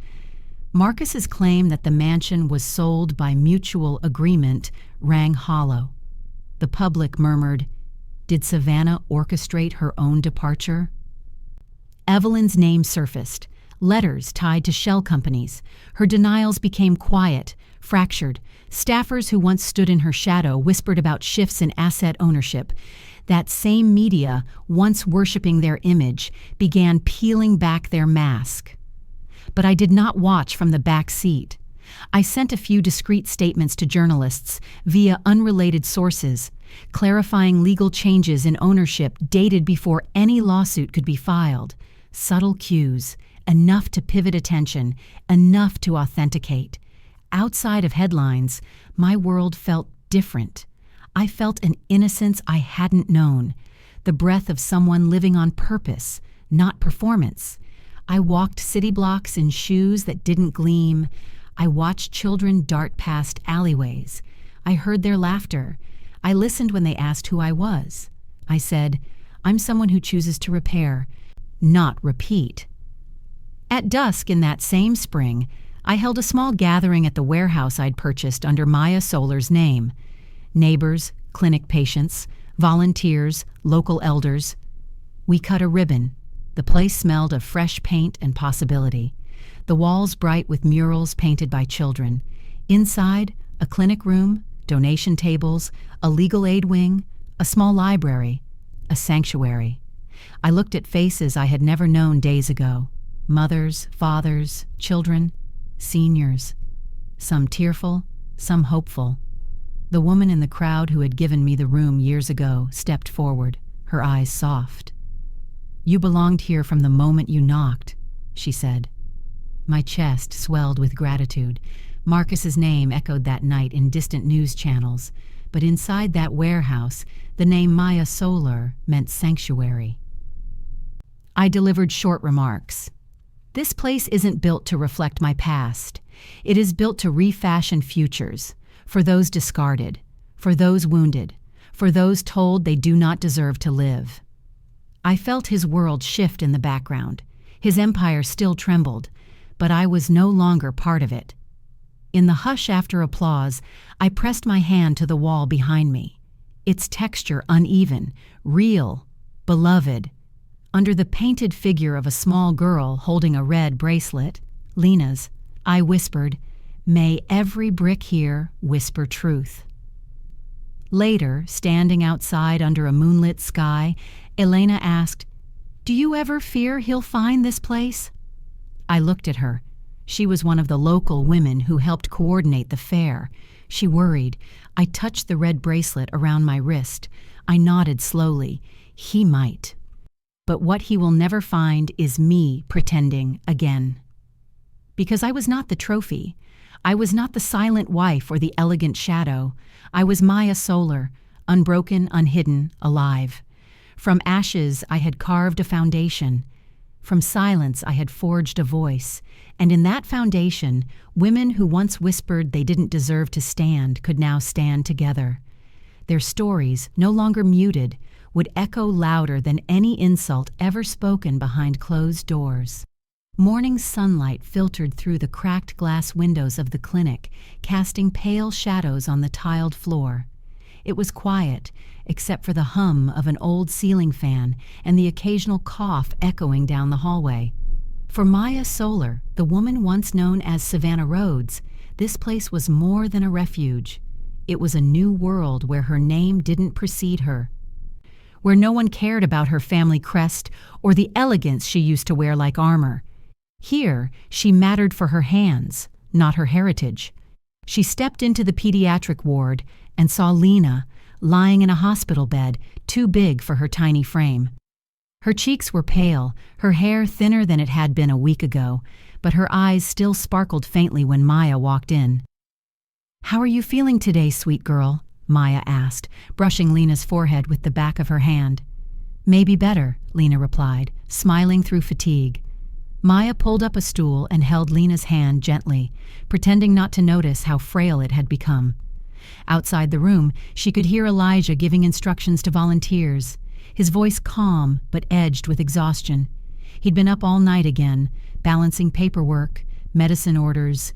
Marcus's claim that the mansion was sold by mutual agreement rang hollow. The public murmured, "Did Savannah orchestrate her own departure?" Evelyn's name surfaced, letters tied to shell companies. Her denials became quiet, fractured. Staffers who once stood in her shadow whispered about shifts in asset ownership. That same media, once worshiping their image, began peeling back their mask. But I did not watch from the back seat. I sent a few discreet statements to journalists via unrelated sources, clarifying legal changes in ownership dated before any lawsuit could be filed. Subtle cues, enough to pivot attention, enough to authenticate. Outside of headlines, my world felt different. I felt an innocence I hadn't known, the breath of someone living on purpose, not performance. I walked city blocks in shoes that didn't gleam. I watched children dart past alleyways. I heard their laughter. I listened when they asked who I was. I said, "I'm someone who chooses to repair, not repeat." At dusk in that same spring, I held a small gathering at the warehouse I'd purchased under Maya Solar's name. Neighbors, clinic patients, volunteers, local elders. We cut a ribbon. The place smelled of fresh paint and possibility. The walls bright with murals painted by children. Inside, a clinic room, donation tables, a legal aid wing, a small library, a sanctuary. I looked at faces I had never known days ago. Mothers, fathers, children, seniors. Some tearful, some hopeful. The woman in the crowd who had given me the room years ago stepped forward, her eyes soft. "You belonged here from the moment you knocked," she said. My chest swelled with gratitude. Marcus's name echoed that night in distant news channels, but inside that warehouse, the name Maya Solar meant sanctuary. I delivered short remarks. This place isn't built to reflect my past. It is built to refashion futures, for those discarded, for those wounded, for those told they do not deserve to live. I felt his world shift in the background. His empire still trembled, but I was no longer part of it. In the hush after applause, I pressed my hand to the wall behind me. Its texture uneven, real, beloved. Under the painted figure of a small girl holding a red bracelet, Lena's, I whispered, "May every brick here whisper truth." Later, standing outside under a moonlit sky, Elena asked, "Do you ever fear he'll find this place?" I looked at her. She was one of the local women who helped coordinate the fair. She worried. I touched the red bracelet around my wrist. I nodded slowly. He might. But what he will never find is me pretending again. Because I was not the trophy. I was not the silent wife or the elegant shadow. I was Maya Solar, unbroken, unhidden, alive. From ashes I had carved a foundation. From silence I had forged a voice. And in that foundation, women who once whispered they didn't deserve to stand could now stand together. Their stories, no longer muted, would echo louder than any insult ever spoken behind closed doors. Morning sunlight filtered through the cracked glass windows of the clinic, casting pale shadows on the tiled floor. It was quiet, except for the hum of an old ceiling fan and the occasional cough echoing down the hallway. For Maya Solar, the woman once known as Savannah Rhodes, this place was more than a refuge. It was a new world where her name didn't precede her, where no one cared about her family crest or the elegance she used to wear like armor. Here, she mattered for her hands, not her heritage. She stepped into the pediatric ward and saw Lena, lying in a hospital bed, too big for her tiny frame. Her cheeks were pale, her hair thinner than it had been a week ago, but her eyes still sparkled faintly when Maya walked in. "How are you feeling today, sweet girl?" Maya asked, brushing Lena's forehead with the back of her hand. "Maybe better," Lena replied, smiling through fatigue. Maya pulled up a stool and held Lena's hand gently, pretending not to notice how frail it had become. Outside the room, she could hear Elijah giving instructions to volunteers, his voice calm but edged with exhaustion. He'd been up all night again, balancing paperwork, medicine orders,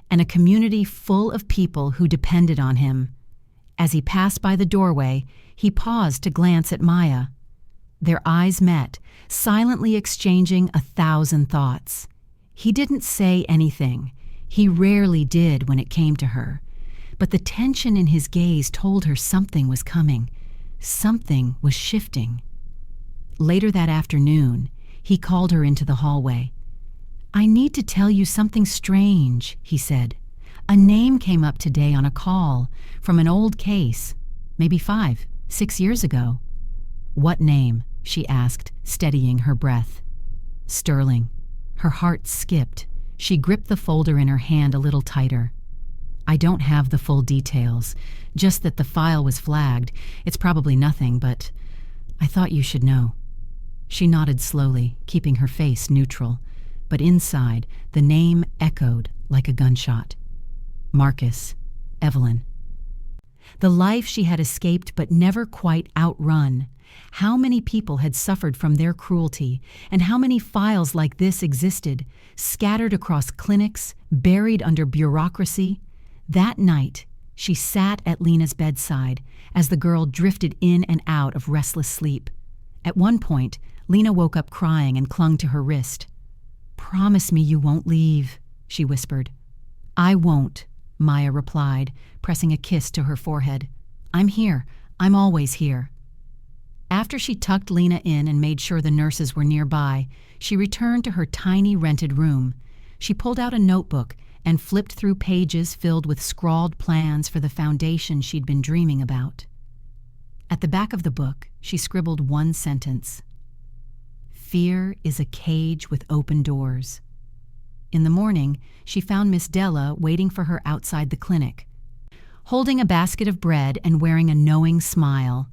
and a community full of people who depended on him. As he passed by the doorway, he paused to glance at Maya. Their eyes met, silently exchanging 1,000 thoughts. He didn't say anything. He rarely did when it came to her. But the tension in his gaze told her something was coming. Something was shifting. Later that afternoon, he called her into the hallway. "I need to tell you something strange," he said. "A name came up today on a call from an old case, maybe 5, 6 years ago." "What name?" she asked, steadying her breath. "Sterling." Her heart skipped. She gripped the folder in her hand a little tighter. "I don't have the full details, just that the file was flagged. It's probably nothing, but I thought you should know." She nodded slowly, keeping her face neutral, but inside, the name echoed like a gunshot. Marcus, Evelyn. The life she had escaped but never quite outrun. How many people had suffered from their cruelty, and how many files like this existed, scattered across clinics, buried under bureaucracy? That night, she sat at Lena's bedside as the girl drifted in and out of restless sleep. At one point, Lena woke up crying and clung to her wrist. "Promise me you won't leave," she whispered. "I won't," Maya replied, pressing a kiss to her forehead. "I'm here. I'm always here." After she tucked Lena in and made sure the nurses were nearby, she returned to her tiny rented room. She pulled out a notebook and flipped through pages filled with scrawled plans for the foundation she'd been dreaming about. At the back of the book, she scribbled one sentence. "Fear is a cage with open doors." In the morning, she found Miss Della waiting for her outside the clinic, holding a basket of bread and wearing a knowing smile.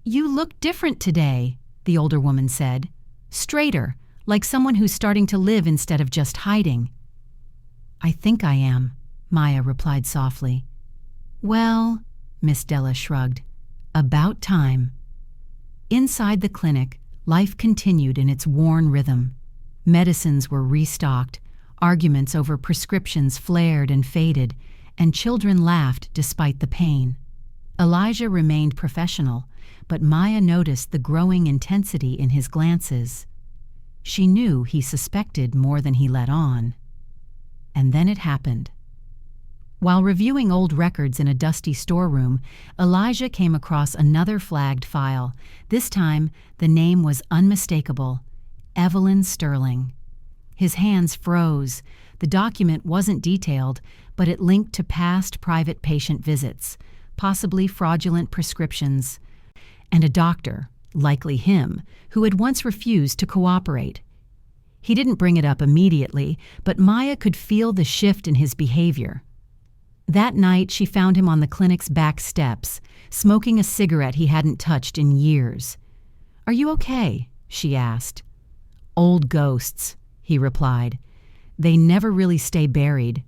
"You look different today," the older woman said. "Straighter, like someone who's starting to live instead of just hiding." "I think I am," Maya replied softly. "Well," Miss Della shrugged, "about time." Inside the clinic, life continued in its worn rhythm. Medicines were restocked, arguments over prescriptions flared and faded, and children laughed despite the pain. Elijah remained professional, but Maya noticed the growing intensity in his glances. She knew he suspected more than he let on. And then it happened. While reviewing old records in a dusty storeroom, Elijah came across another flagged file. This time, the name was unmistakable: Evelyn Sterling. His hands froze. The document wasn't detailed, but it linked to past private patient visits, possibly fraudulent prescriptions, and a doctor, likely him, who had once refused to cooperate. He didn't bring it up immediately, but Maya could feel the shift in his behavior. That night, she found him on the clinic's back steps, smoking a cigarette he hadn't touched in years. "Are you okay?" she asked. "Old ghosts," he replied. "They never really stay buried."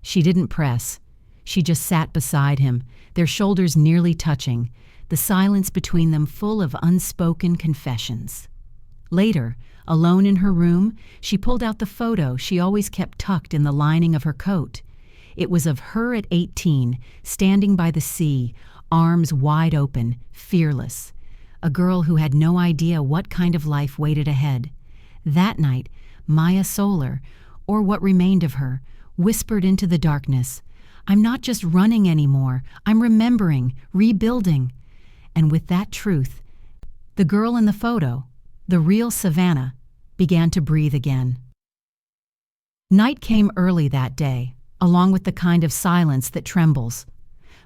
She didn't press. She just sat beside him, their shoulders nearly touching, the silence between them full of unspoken confessions. Later, alone in her room, she pulled out the photo she always kept tucked in the lining of her coat. It was of her at 18, standing by the sea, arms wide open, fearless. A girl who had no idea what kind of life waited ahead. That night, Maya Solar, or what remained of her, whispered into the darkness, "I'm not just running anymore. I'm remembering, rebuilding." And with that truth, the girl in the photo, the real Savannah, began to breathe again. Night came early that day, along with the kind of silence that trembles.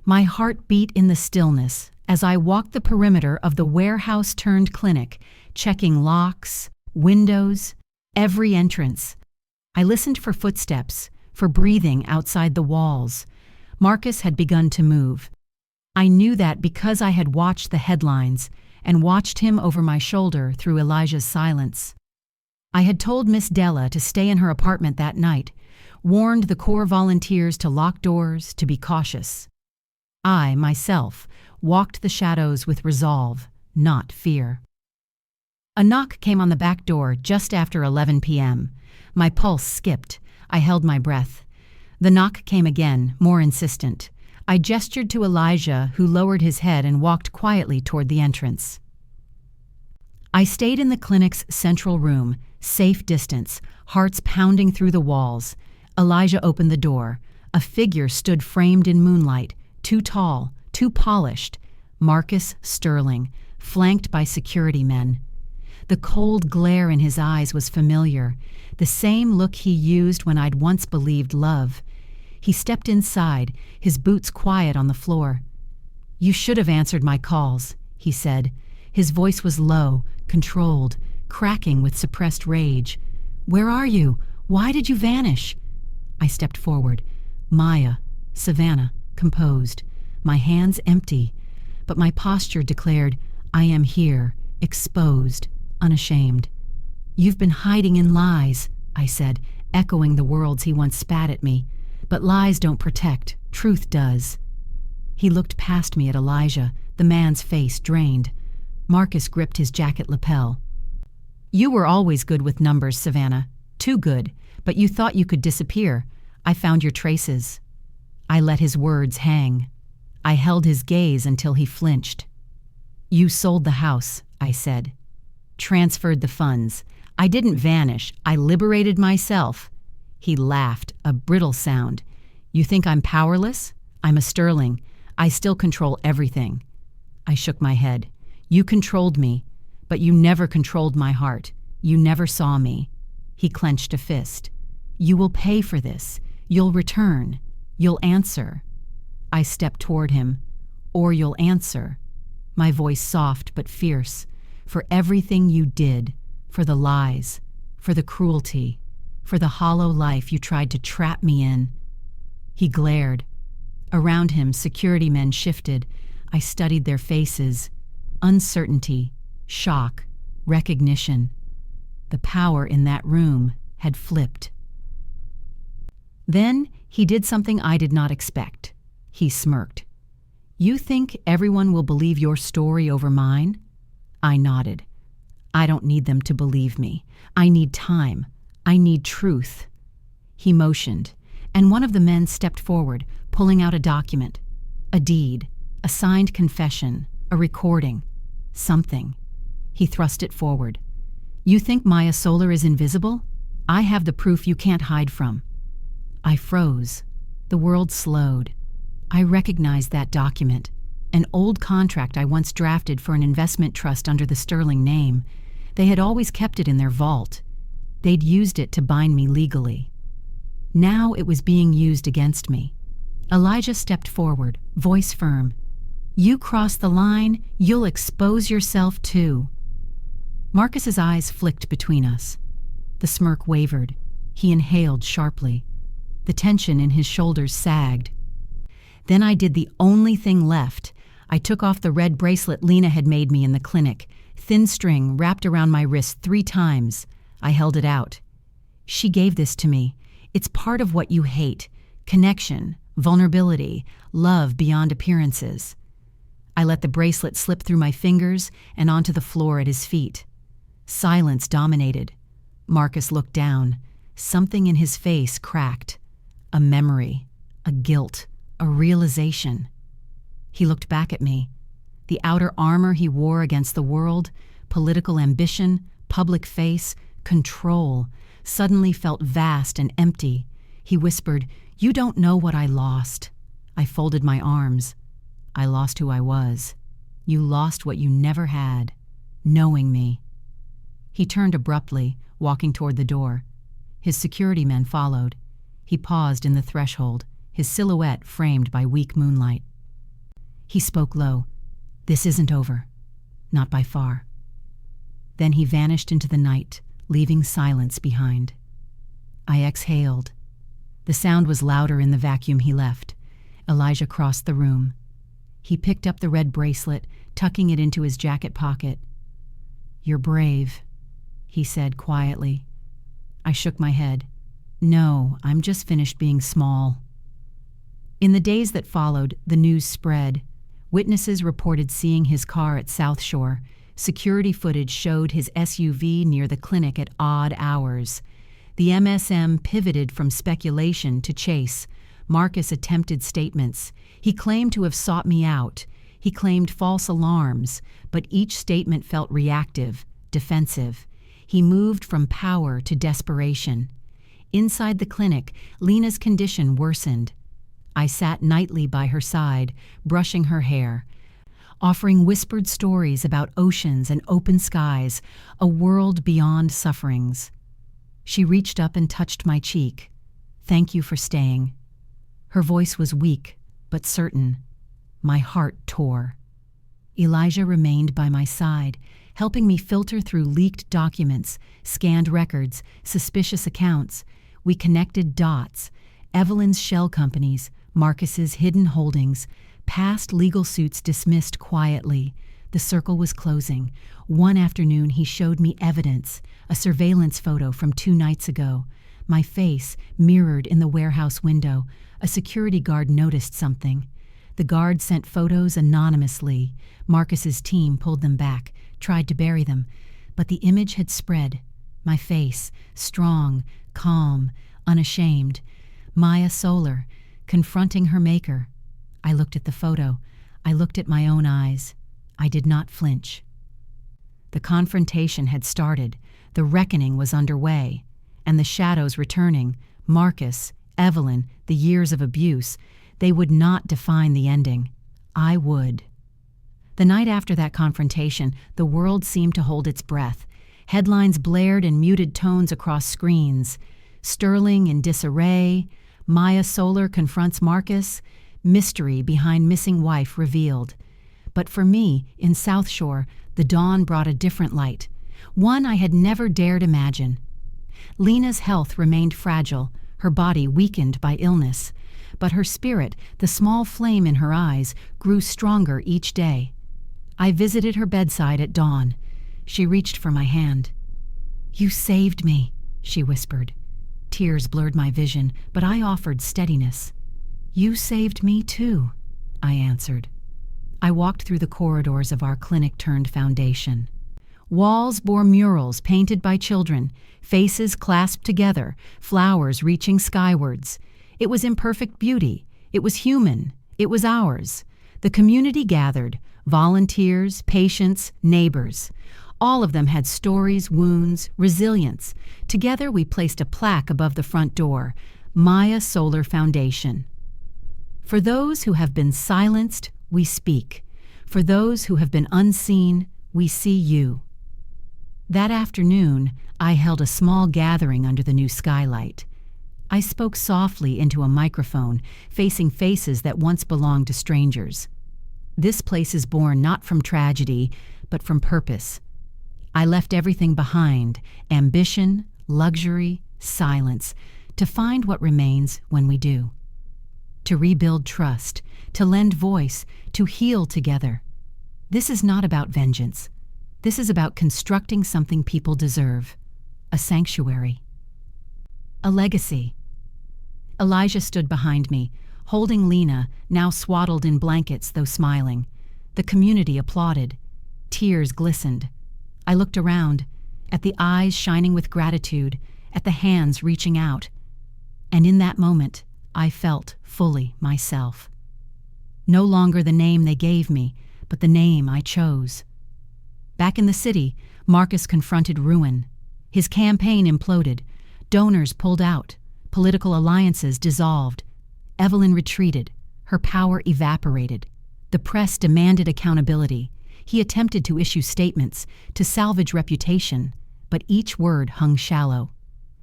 My heart beat in the stillness as I walked the perimeter of the warehouse-turned-clinic, checking locks, windows, every entrance. I listened for footsteps, for breathing outside the walls. Marcus had begun to move. I knew that because I had watched the headlines and watched him over my shoulder through Elijah's silence. I had told Miss Della to stay in her apartment that night, warned the Corps volunteers to lock doors, to be cautious. I, myself, walked the shadows with resolve, not fear. A knock came on the back door just after 11 p.m. My pulse skipped. I held my breath. The knock came again, more insistent. I gestured to Elijah, who lowered his head and walked quietly toward the entrance. I stayed in the clinic's central room, safe distance, hearts pounding through the walls. Elijah opened the door. A figure stood framed in moonlight, too tall, too polished. Marcus Sterling, flanked by security men. The cold glare in his eyes was familiar, the same look he used when I'd once believed love. He stepped inside, his boots quiet on the floor. "You should have answered my calls," he said. His voice was low, controlled, cracking with suppressed rage. "Where are you? Why did you vanish?" I stepped forward. Maya, Savannah, composed, my hands empty, but my posture declared, "I am here, exposed, unashamed." "You've been hiding in lies," I said, echoing the words he once spat at me. "But lies don't protect, truth does." He looked past me at Elijah, the man's face drained. Marcus gripped his jacket lapel. "You were always good with numbers, Savannah. Too good, but you thought you could disappear. I found your traces." I let his words hang. I held his gaze until he flinched. "You sold the house," I said. "Transferred the funds. I didn't vanish. I liberated myself." He laughed, a brittle sound. "You think I'm powerless? I'm a Sterling. I still control everything." I shook my head. "You controlled me, but you never controlled my heart. You never saw me." He clenched a fist. "You will pay for this. You'll return. You'll answer." I stepped toward him. "Or you'll answer." My voice soft but fierce. "For everything you did. For the lies. For the cruelty. For the hollow life you tried to trap me in." He glared. Around him, security men shifted. I studied their faces. Uncertainty, shock, recognition. The power in that room had flipped. Then he did something I did not expect. He smirked. "You think everyone will believe your story over mine?" I nodded. "I don't need them to believe me. I need time. I need truth." He motioned, and one of the men stepped forward, pulling out a document. A deed, a signed confession, a recording. Something. He thrust it forward. "You think Maya Solar is invisible? I have the proof you can't hide from." I froze. The world slowed. I recognized that document, an old contract I once drafted for an investment trust under the Sterling name. They had always kept it in their vault. They'd used it to bind me legally. Now it was being used against me. Elijah stepped forward, voice firm. "You cross the line, you'll expose yourself too." Marcus's eyes flicked between us. The smirk wavered. He inhaled sharply. The tension in his shoulders sagged. Then I did the only thing left. I took off the red bracelet Lena had made me in the clinic, thin string wrapped around my wrist 3 times. I held it out. "She gave this to me. It's part of what you hate: connection, vulnerability, love beyond appearances." I let the bracelet slip through my fingers and onto the floor at his feet. Silence dominated. Marcus looked down. Something in his face cracked. A memory, a guilt, a realization. He looked back at me. The outer armor he wore against the world, political ambition, public face, control, suddenly felt vast and empty. He whispered, "You don't know what I lost." I folded my arms. "I lost who I was. You lost what you never had, knowing me." He turned abruptly, walking toward the door. His security men followed. He paused in the threshold, his silhouette framed by weak moonlight. He spoke low. "This isn't over. Not by far." Then he vanished into the night, leaving silence behind. I exhaled. The sound was louder in the vacuum he left. Elijah crossed the room. He picked up the red bracelet, tucking it into his jacket pocket. "You're brave," he said quietly. I shook my head. "No, I'm just finished being small." In the days that followed, the news spread. Witnesses reported seeing his car at South Shore. Security footage showed his SUV near the clinic at odd hours. The MSM pivoted from speculation to chase. Marcus attempted statements. He claimed to have sought me out. He claimed false alarms, but each statement felt reactive, defensive. He moved from power to desperation. Inside the clinic, Lena's condition worsened. I sat nightly by her side, brushing her hair, offering whispered stories about oceans and open skies, a world beyond sufferings. She reached up and touched my cheek. "Thank you for staying." Her voice was weak, but certain. My heart tore. Elijah remained by my side, helping me filter through leaked documents, scanned records, suspicious accounts. We connected dots: Evelyn's shell companies, Marcus's hidden holdings, past legal suits dismissed quietly. The circle was closing. One afternoon he showed me evidence, a surveillance photo from 2 nights ago. My face mirrored in the warehouse window. A security guard noticed something. The guard sent photos anonymously. Marcus's team pulled them back, tried to bury them, but the image had spread. My face, strong, calm, unashamed. Maya Solar, confronting her maker. I looked at the photo. I looked at my own eyes. I did not flinch. The confrontation had started. The reckoning was underway. And the shadows returning. Marcus, Evelyn, the years of abuse. They would not define the ending. I would. The night after that confrontation, the world seemed to hold its breath. Headlines blared in muted tones across screens. Sterling in disarray. Maya Solar confronts Marcus. Mystery behind missing wife revealed. But for me, in South Shore, the dawn brought a different light. One I had never dared imagine. Lena's health remained fragile, her body weakened by illness. But her spirit, the small flame in her eyes, grew stronger each day. I visited her bedside at dawn. She reached for my hand. "You saved me," she whispered. Tears blurred my vision, but I offered steadiness. "You saved me too," I answered. I walked through the corridors of our clinic-turned-foundation. Walls bore murals painted by children, faces clasped together, flowers reaching skywards. It was imperfect beauty. It was human. It was ours. The community gathered, volunteers, patients, neighbors. All of them had stories, wounds, resilience. Together we placed a plaque above the front door, Maya Solar Foundation. For those who have been silenced, we speak. For those who have been unseen, we see you. That afternoon, I held a small gathering under the new skylight. I spoke softly into a microphone, facing faces that once belonged to strangers. This place is born not from tragedy, but from purpose. I left everything behind, ambition, luxury, silence, to find what remains when we do. To rebuild trust, to lend voice, to heal together. This is not about vengeance. This is about constructing something people deserve. A sanctuary. A legacy. Elijah stood behind me, holding Lena, now swaddled in blankets though smiling. The community applauded. Tears glistened. I looked around, at the eyes shining with gratitude, at the hands reaching out. And in that moment, I felt fully myself. No longer the name they gave me, but the name I chose. Back in the city, Marcus confronted ruin. His campaign imploded. Donors pulled out. Political alliances dissolved. Evelyn retreated. Her power evaporated. The press demanded accountability. He attempted to issue statements, to salvage reputation, but each word hung shallow.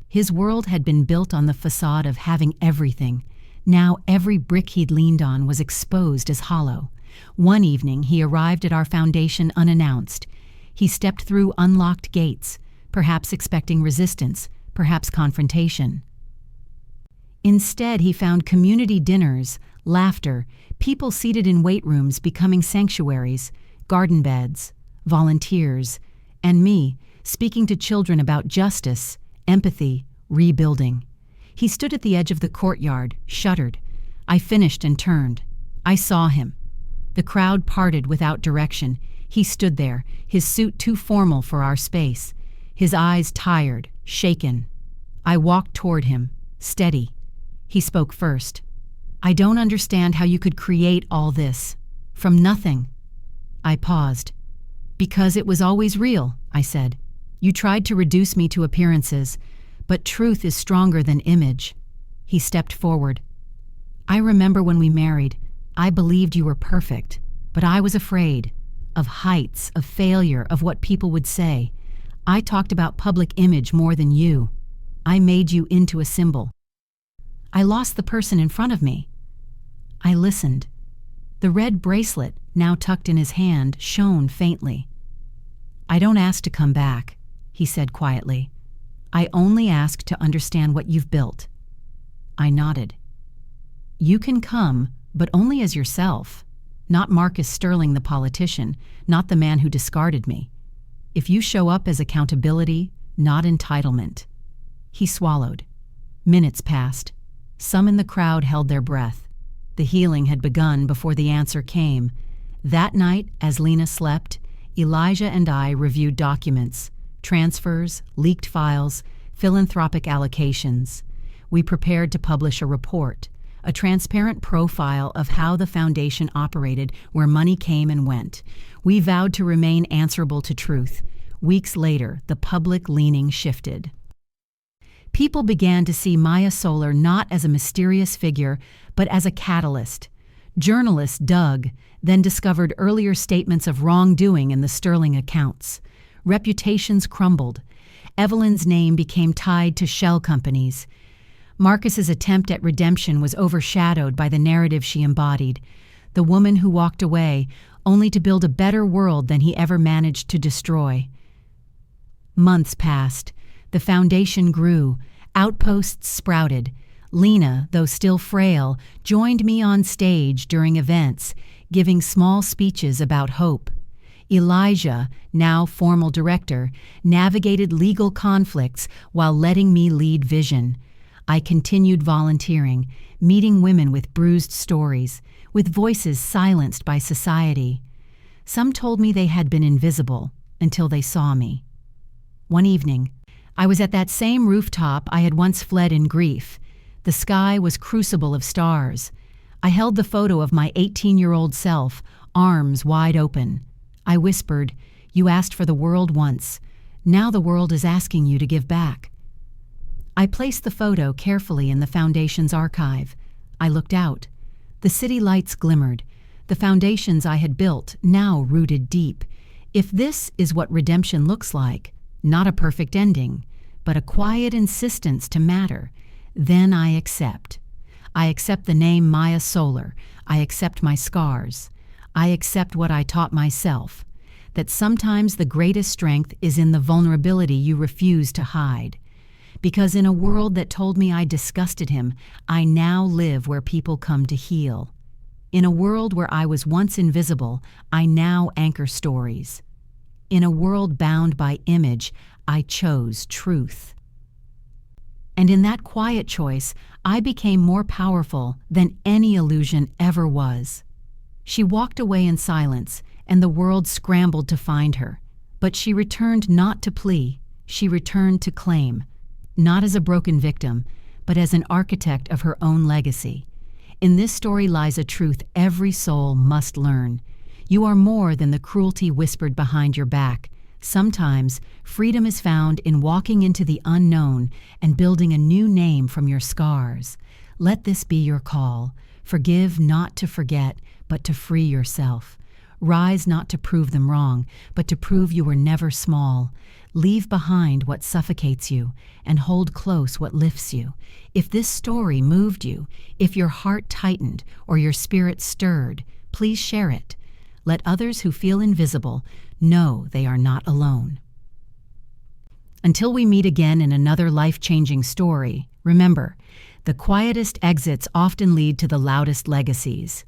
His world had been built on the facade of having everything. Now every brick he'd leaned on was exposed as hollow. One evening he arrived at our foundation unannounced. He stepped through unlocked gates, perhaps expecting resistance, perhaps confrontation. Instead, he found community dinners, laughter, people seated in weight rooms becoming sanctuaries, garden beds, volunteers, and me speaking to children about justice, empathy, rebuilding. He stood at the edge of the courtyard, shuddered. I finished and turned. I saw him. The crowd parted without direction. He stood there, his suit too formal for our space, his eyes tired, shaken. I walked toward him, steady. He spoke first. I don't understand how you could create all this. From nothing. I paused. Because it was always real, I said. You tried to reduce me to appearances, but truth is stronger than image. He stepped forward. I remember when we married, I believed you were perfect, but I was afraid. Of heights, of failure, of what people would say. I talked about public image more than you. I made you into a symbol. I lost the person in front of me. I listened. The red bracelet, now tucked in his hand, shone faintly. I don't ask to come back, he said quietly. I only ask to understand what you've built. I nodded. You can come, but only as yourself. Not Marcus Sterling the politician, not the man who discarded me. If you show up as accountability, not entitlement. He swallowed. Minutes passed. Some in the crowd held their breath. The healing had begun before the answer came. That night, as Lena slept, Elijah and I reviewed documents, transfers, leaked files, philanthropic allocations. We prepared to publish a report, a transparent profile of how the foundation operated, where money came and went. We vowed to remain answerable to truth. Weeks later, the public leaning shifted. People began to see Maya Solar not as a mysterious figure, but as a catalyst. Journalists dug, then discovered earlier statements of wrongdoing in the Sterling accounts. Reputations crumbled. Evelyn's name became tied to shell companies. Marcus's attempt at redemption was overshadowed by the narrative she embodied, the woman who walked away only to build a better world than he ever managed to destroy. Months passed. The foundation grew. Outposts sprouted. Lena, though still frail, joined me on stage during events, giving small speeches about hope. Elijah, now formal director, navigated legal conflicts while letting me lead vision. I continued volunteering, meeting women with bruised stories, with voices silenced by society. Some told me they had been invisible until they saw me. One evening, I was at that same rooftop I had once fled in grief. The sky was crucible of stars. I held the photo of my 18-year-old self, arms wide open. I whispered, "You asked for the world once. Now the world is asking you to give back." I placed the photo carefully in the foundation's archive. I looked out. The city lights glimmered, the foundations I had built now rooted deep. If this is what redemption looks like, not a perfect ending, but a quiet insistence to matter, then I accept. I accept the name Maya Solar. I accept my scars. I accept what I taught myself, that sometimes the greatest strength is in the vulnerability you refuse to hide. Because in a world that told me I disgusted him, I now live where people come to heal. In a world where I was once invisible, I now anchor stories. In a world bound by image, I chose truth. And in that quiet choice, I became more powerful than any illusion ever was. She walked away in silence, and the world scrambled to find her. But she returned not to plea, she returned to claim, not as a broken victim, but as an architect of her own legacy. In this story lies a truth every soul must learn. You are more than the cruelty whispered behind your back. Sometimes, freedom is found in walking into the unknown and building a new name from your scars. Let this be your call. Forgive not to forget, but to free yourself. Rise not to prove them wrong, but to prove you were never small. Leave behind what suffocates you and hold close what lifts you. If this story moved you, if your heart tightened or your spirit stirred, please share it. Let others who feel invisible know they are not alone. Until we meet again in another life-changing story, remember, the quietest exits often lead to the loudest legacies.